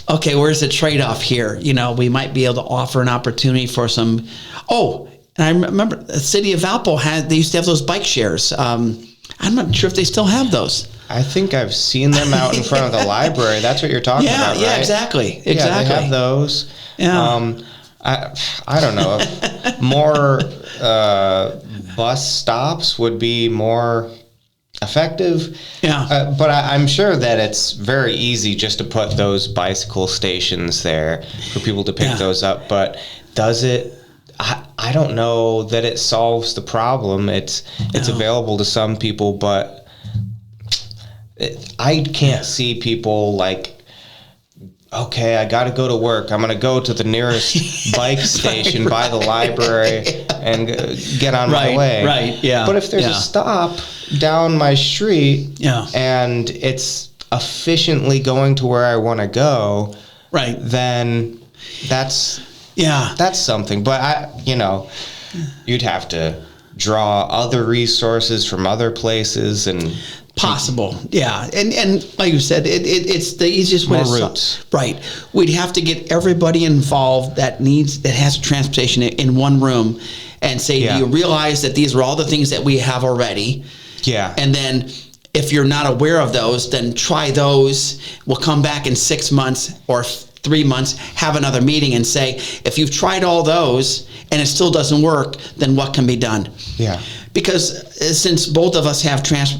okay, where's the trade-off here? You know, we might be able to offer an opportunity for some, and I remember the city of Valpo they used to have those bike shares. I'm not sure if they still have those. I think I've seen them out in front of the library. That's what you're talking about, right? Yeah, exactly. Yeah, they have those. Yeah. I don't know. More bus stops would be more effective. Yeah. But I'm sure that it's very easy just to put those bicycle stations there for people to pick those up. But does it? I don't know that it solves the problem. It's available to some people, but I can't see people like, okay, I got to go to work. I'm going to go to the nearest bike station by the library and get on my way. Right, yeah. But if there's a stop down my street and it's efficiently going to where I want to go, then that's something. But you'd have to draw other resources from other places and possible, and like you said, it's the easiest way more routes. Right, we'd have to get everybody involved that has transportation in one room, and say, do you realize that these are all the things that we have already? Yeah, and then if you're not aware of those, then try those. We'll come back in 6 months or 3 months, have another meeting, and say, if you've tried all those and it still doesn't work, then what can be done? Yeah. Because since both of us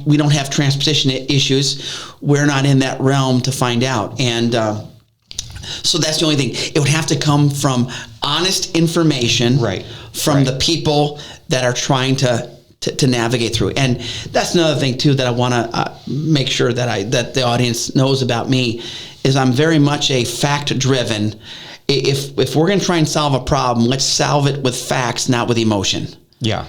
we don't have transportation issues, we're not in that realm to find out. And so that's the only thing. It would have to come from honest information from the people that are trying to navigate through. And that's another thing too that I want to make sure that the audience knows about me is I'm very much a fact-driven. If we're going to try and solve a problem, let's solve it with facts, not with emotion. Yeah.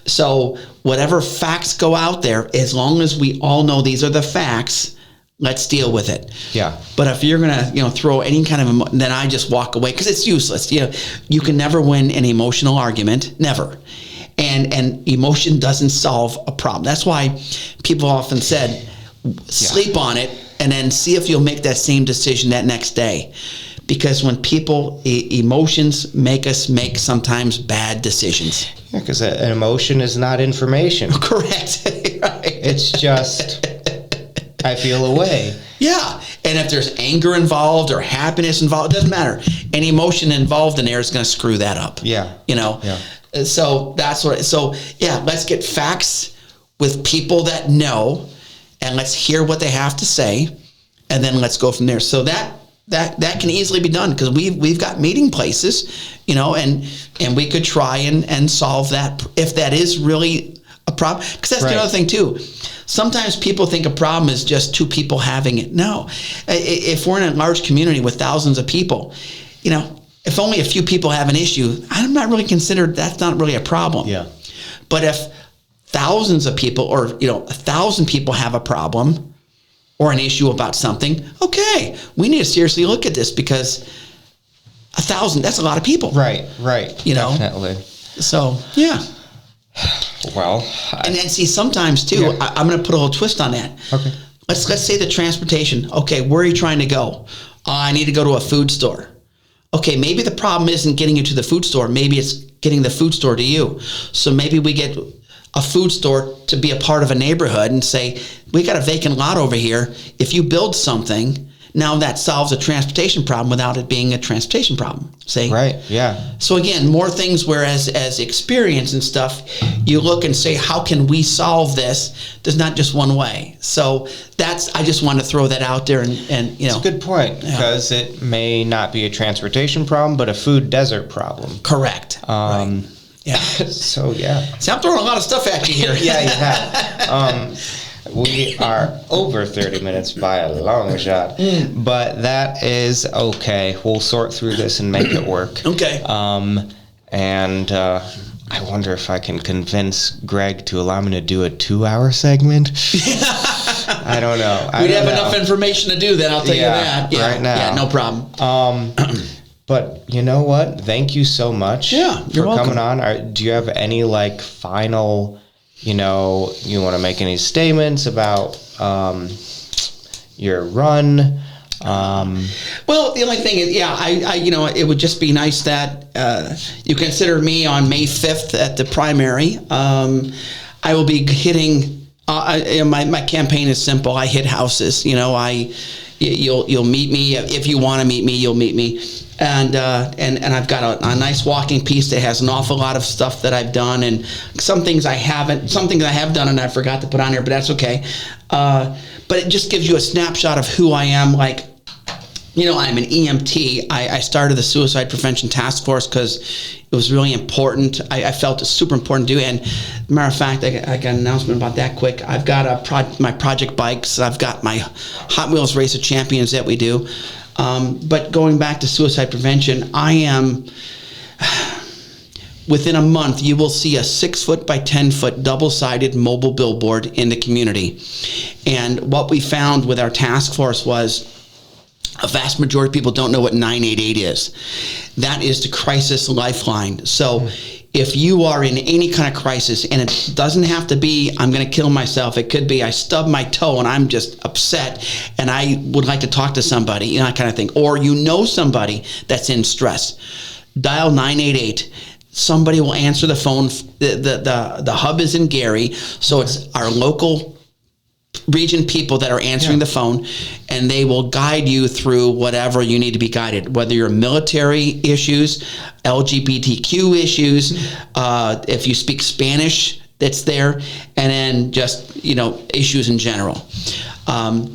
So whatever facts go out there, as long as we all know these are the facts, let's deal with it. Yeah. But if you're going to, throw any kind of then I just walk away because it's useless. You can never win an emotional argument, never. And emotion doesn't solve a problem. That's why people often said, sleep on it and then see if you'll make that same decision that next day. Because when people, emotions make us make sometimes bad decisions. Yeah, because an emotion is not information. Correct. Right. It's just, I feel a way. Yeah. And if there's anger involved or happiness involved, it doesn't matter. Any emotion involved in there is going to screw that up. Yeah. Yeah. So that's what, let's get facts with people that know, and let's hear what they have to say, and then let's go from there. So that can easily be done because we've got meeting places, and we could try and solve that if that is really a problem. Because that's the other thing too. Sometimes people think a problem is just two people having it. No, if we're in a large community with thousands of people, if only a few people have an issue, I'm not really considered that's not really a problem. Yeah. But if thousands of people or 1,000 people have a problem or an issue about something, okay, we need to seriously look at this because 1,000, that's a lot of people. Right. Definitely. So, yeah. Well. And then see, sometimes too, I'm going to put a little twist on that. Okay. Let's say the transportation. Okay, where are you trying to go? I need to go to a food store. Okay, maybe the problem isn't getting you to the food store. Maybe it's getting the food store to you. So maybe we get a food store to be a part of a neighborhood and say, we got a vacant lot over here. If you build something, now that solves a transportation problem without it being a transportation problem. See? Right, yeah. So again, more things whereas as experience and stuff, you look and say, how can we solve this? There's not just one way. So I just want to throw that out there and It's a good point because it may not be a transportation problem, but a food desert problem. Correct. Right. Yeah. So, yeah. See, I'm throwing a lot of stuff at you here. Yeah, you have. We are over 30 minutes by a long shot, but that is okay. We'll sort through this and make it work. Okay. And I wonder if I can convince Greg to allow me to do a 2-hour segment. I don't know. We'd have enough information to do that, I'll tell you that. Yeah, right now. Yeah, no problem. But you know what? Thank you so much you're for welcome. coming on. Do you have any like final, you want to make any statements about your run? Well, the only thing is, I it would just be nice that you consider me on May 5th at the primary. I will be hitting. My campaign is simple. I hit houses. You'll meet me if you want to meet me. You'll meet me, and I've got a nice walking piece that has an awful lot of stuff that I've done, and some things I haven't. Some things I have done and I forgot to put on here, but that's okay. But it just gives you a snapshot of who I am. Like, I'm an EMT. I started the Suicide Prevention Task Force because it was really important. I felt it's super important to do. And matter of fact, I got an announcement about that quick. I've got my project bikes. I've got my Hot Wheels Race of Champions that we do. But going back to suicide prevention, I am... Within a month, you will see a 6-foot by 10-foot double-sided mobile billboard in the community. And what we found with our task force was a vast majority of people don't know what 988 is. That is the crisis lifeline. So if you are in any kind of crisis, and it doesn't have to be, I'm going to kill myself. It could be, I stubbed my toe and I'm just upset and I would like to talk to somebody, that kind of thing. Or somebody that's in stress. Dial 988. Somebody will answer the phone. The hub is in Gary, so it's our local region people that are answering the phone, and they will guide you through whatever you need to be guided, whether you're military issues, LGBTQ issues, if you speak Spanish, that's there, and then just issues in general.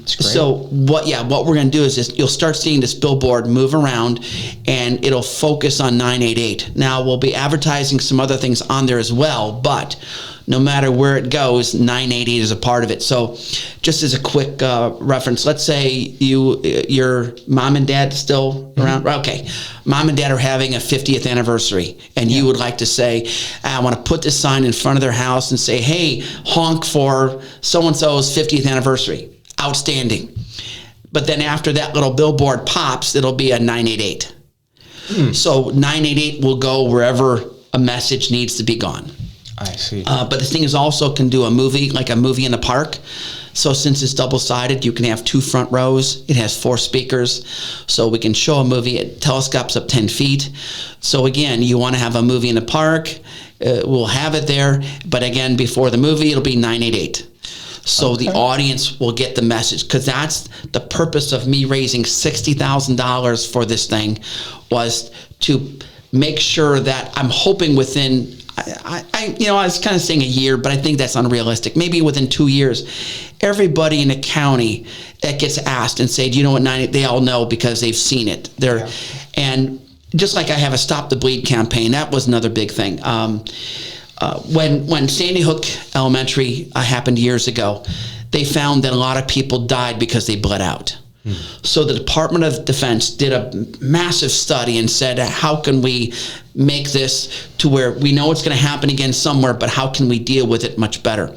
So what we're going to do is you'll start seeing this billboard move around, and it'll focus on 988. Now we'll be advertising some other things on there as well, but no matter where it goes, 988 is a part of it. So just as a quick reference, let's say your mom and dad still around. Okay, mom and dad are having a 50th anniversary, and you would like to say, I want to put this sign in front of their house and say, hey, honk for so-and-so's 50th anniversary. Outstanding. But then after that little billboard pops, it'll be a 988. So 988 will go wherever a message needs to be gone. I see. But this thing is also can do a movie, like a movie in the park. So since it's double-sided, you can have 2 front rows. It has 4 speakers. So we can show a movie. It telescopes up 10 feet. So again, you want to have a movie in the park, we'll have it there. But again, before the movie, it'll be 988. So the audience will get the message, because that's the purpose of me raising $60,000 for this thing, was to make sure that I'm hoping within, I was kind of saying a year, but I think that's unrealistic. Maybe within 2 years, everybody in the county that gets asked and say, do you know what 988, they all know because they've seen it. And just like I have a Stop the Bleed campaign, that was another big thing. When Sandy Hook Elementary happened years ago, they found that a lot of people died because they bled out. So the Department of Defense did a massive study and said, how can we make this to where we know it's going to happen again somewhere, but how can we deal with it much better?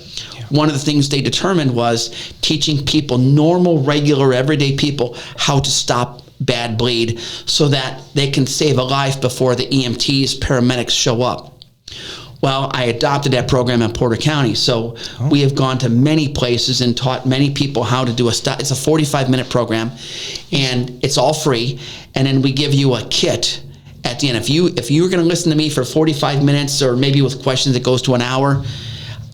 One of the things they determined was teaching people, normal, regular, everyday people, how to stop bad bleed so that they can save a life before the EMTs, paramedics show up. Well, I adopted that program in Porter County, so we have gone to many places and taught many people how to do it's a 45-minute program, and it's all free, and then we give you a kit at the end. If you're going to listen to me for 45 minutes, or maybe with questions it goes to an hour,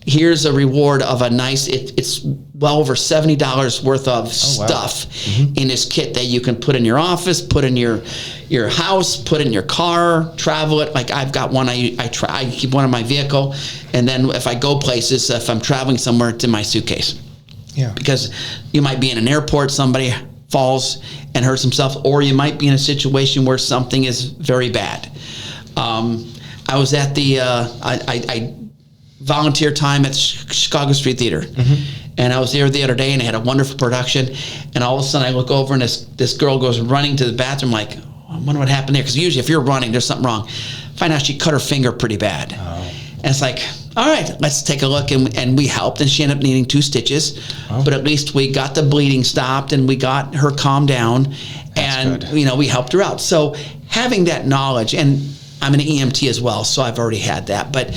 here's a reward of a nice, it's well over $70 worth of stuff in this kit that you can put in your office, put in your house, put in your car, travel it. Like I've got one, I keep one in my vehicle, and then if I go places, if I'm traveling somewhere, it's in my suitcase. Yeah. Because you might be in an airport, somebody falls and hurts himself, or you might be in a situation where something is very bad. I was at the, I volunteer time at Chicago Street Theater. And I was there the other day, and they had a wonderful production, and all of a sudden I look over, and this girl goes running to the bathroom, like, I wonder what happened there, because usually if you're running, there's something wrong. Find out she cut her finger pretty bad. And it's like, all right, let's take a look. And we helped, and she ended up needing 2 stitches. Oh. But at least we got the bleeding stopped, and we got her calmed down. That's and, good. We helped her out. So having that knowledge, and I'm an EMT as well, so I've already had that. But,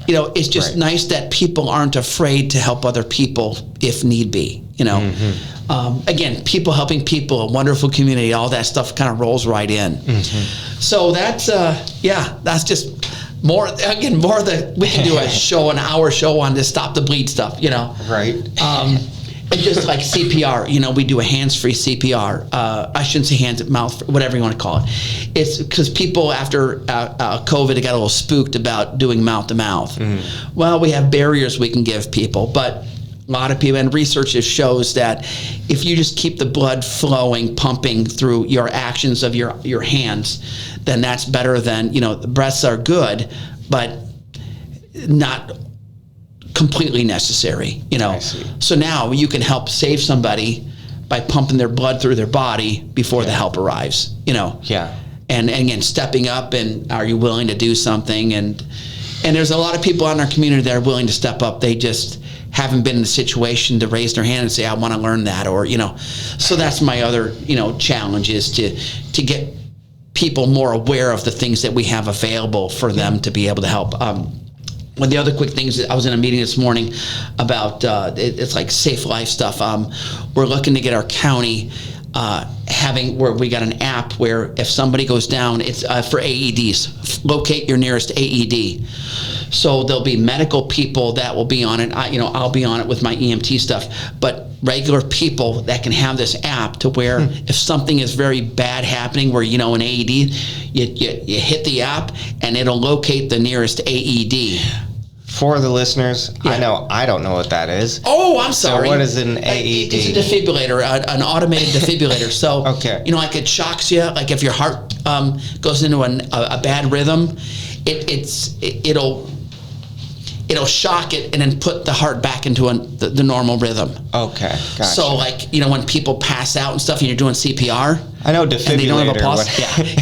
it's just nice that people aren't afraid to help other people if need be, Mm-hmm. Again, people helping people, a wonderful community, all that stuff kind of rolls right in. Mm-hmm. So that's, that's just more of the, we can do an hour show on this stop the bleed stuff, Right. And just like CPR, we do a hands-free CPR. I shouldn't say hands, mouth, whatever you want to call it. It's because people after COVID got a little spooked about doing mouth-to-mouth. Mm-hmm. Well, we have barriers we can give people, but a lot of people, and research shows that if you just keep the blood flowing, pumping through your actions of your hands, then that's better than, the breaths are good, but not completely necessary, So now you can help save somebody by pumping their blood through their body before the help arrives, Yeah. And again, stepping up, and are you willing to do something? And there's a lot of people in our community that are willing to step up. They just haven't been in the situation to raise their hand and say, I want to learn that, or, so that's my other, challenge is to get people more aware of the things that we have available for them to be able to help. One of the other quick things, I was in a meeting this morning about, it's like safe life stuff. We're looking to get our county where we got an app where if somebody goes down, it's for AEDs, locate your nearest AED. So there'll be medical people that will be on it. I'll be on it with my EMT stuff, but regular people that can have this app to where if something is very bad happening, where an AED, you hit the app and it'll locate the nearest AED. For the listeners, I don't know what that is. Oh, I'm sorry. So what is an AED? It's a defibrillator, an automated defibrillator. So, okay. Like it shocks you. Like if your heart goes into a bad rhythm, it'll shock it and then put the heart back into the normal rhythm. Okay, gotcha. So when people pass out and stuff and you're doing CPR. I know defibrillator. And they don't have a pulse.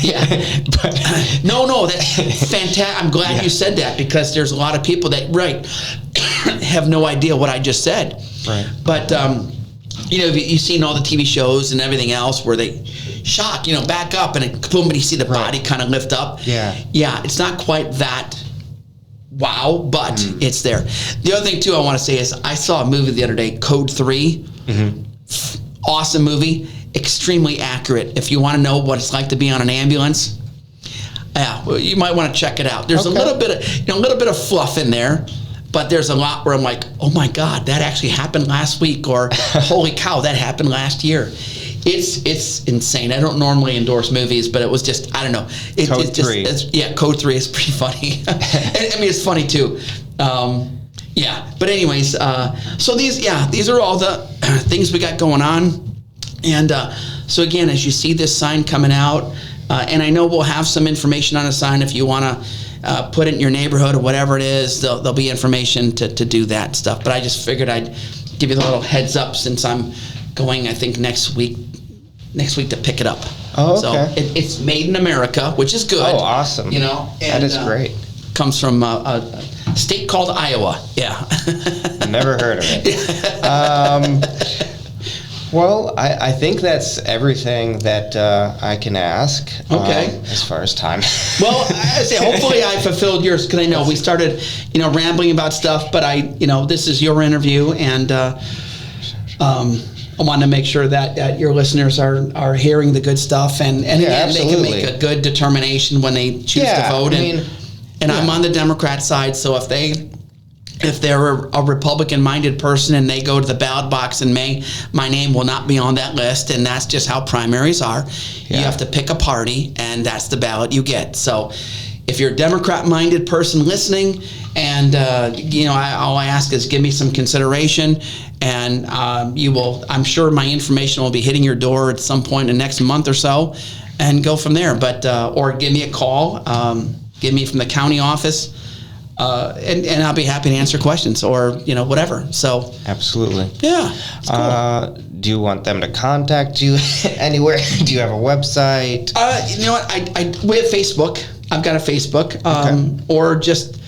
Yeah. But no, that's fantastic. I'm glad you said that, because there's a lot of people that, have no idea what I just said. Right. But, you've seen all the TV shows and everything else where they shock, back up and it, boom, and you see the body kind of lift up. Yeah. Yeah, it's not quite that wow, but it's there. The other thing, too, I want to say is I saw a movie the other day, Code 3. Mm-hmm. Awesome movie. Extremely accurate. If you want to know what it's like to be on an ambulance, you might want to check it out. There's a little bit of fluff in there, but there's a lot where I'm like, oh my God, that actually happened last week, or holy cow, that happened last year. It's insane. I don't normally endorse movies, but it was just, I don't know. Code 3. Code 3 is pretty funny. It's funny too. But anyways, so these are all the things we got going on. And so again, as you see this sign coming out, and I know we'll have some information on a sign if you want to put it in your neighborhood or whatever it is, there'll be information to do that stuff. But I just figured I'd give you a little heads up, since I'm going, I think, next week to pick it up. Oh, okay. So it's made in America, which is good. Oh, awesome. That is great. Comes from a state called Iowa. Yeah. Never heard of it. Well, I think that's everything that I can ask. Okay. As far as time. Well, I say hopefully I fulfilled yours, because I know we started, rambling about stuff, but this is your interview, and I want to make sure that your listeners are hearing the good stuff, and again, they can make a good determination when they choose to vote. I'm on the Democrat side, so if they're a Republican-minded person and they go to the ballot box in May, my name will not be on that list, and that's just how primaries are. Yeah. You have to pick a party, and that's the ballot you get. So if you're a Democrat-minded person listening, and all I ask is give me some consideration, and I'm sure my information will be hitting your door at some point in the next month or so, and go from there. But or give me a call, give me from the county office. And I'll be happy to answer questions, or whatever. So absolutely, yeah. Cool. Do you want them to contact you anywhere? Do you have a website? You know what? We have Facebook. I've got a Facebook, or just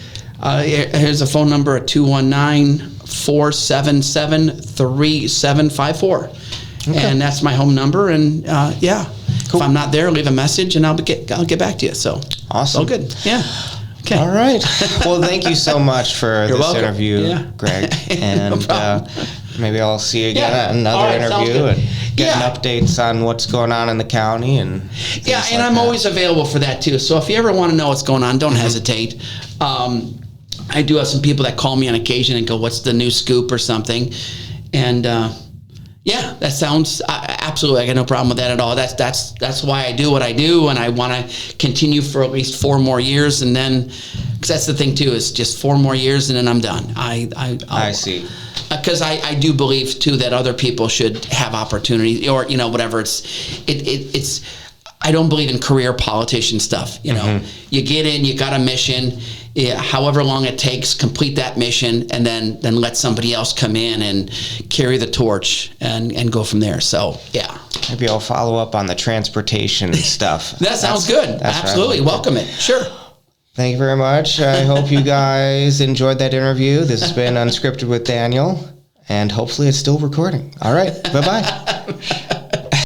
Here's a phone number at 219-477-3754. Okay. And that's my home number. And yeah, cool. If I'm not there, leave a message and I'll get back to you. So awesome. All good. Yeah. Okay. All right. Well, thank you so much for this welcome. Interview, Greg. And No maybe I'll see you again at another interview and getting updates on what's going on in the county and I'm always available for that too. So if you ever want to know what's going on, don't hesitate. I do have some people that call me on occasion and go, "What's the new scoop?" or something, and that sounds absolutely. I got no problem with that at all. That's why I do what I do, and I want to continue for at least 4 more years, and then because that's the thing too is just 4 more years, and then I'm done. I see. Because I do believe too that other people should have opportunity or whatever. It's I don't believe in career politician stuff. You get in, you got a mission. However long it takes, complete that mission, and then let somebody else come in and carry the torch and go from there. So yeah, maybe I'll follow up on the transportation stuff. That sounds good. Absolutely, welcome it. Sure. Thank you very much. I hope you guys enjoyed that interview. This has been Unscripted with Daniel, and hopefully it's still recording. All right, bye-bye.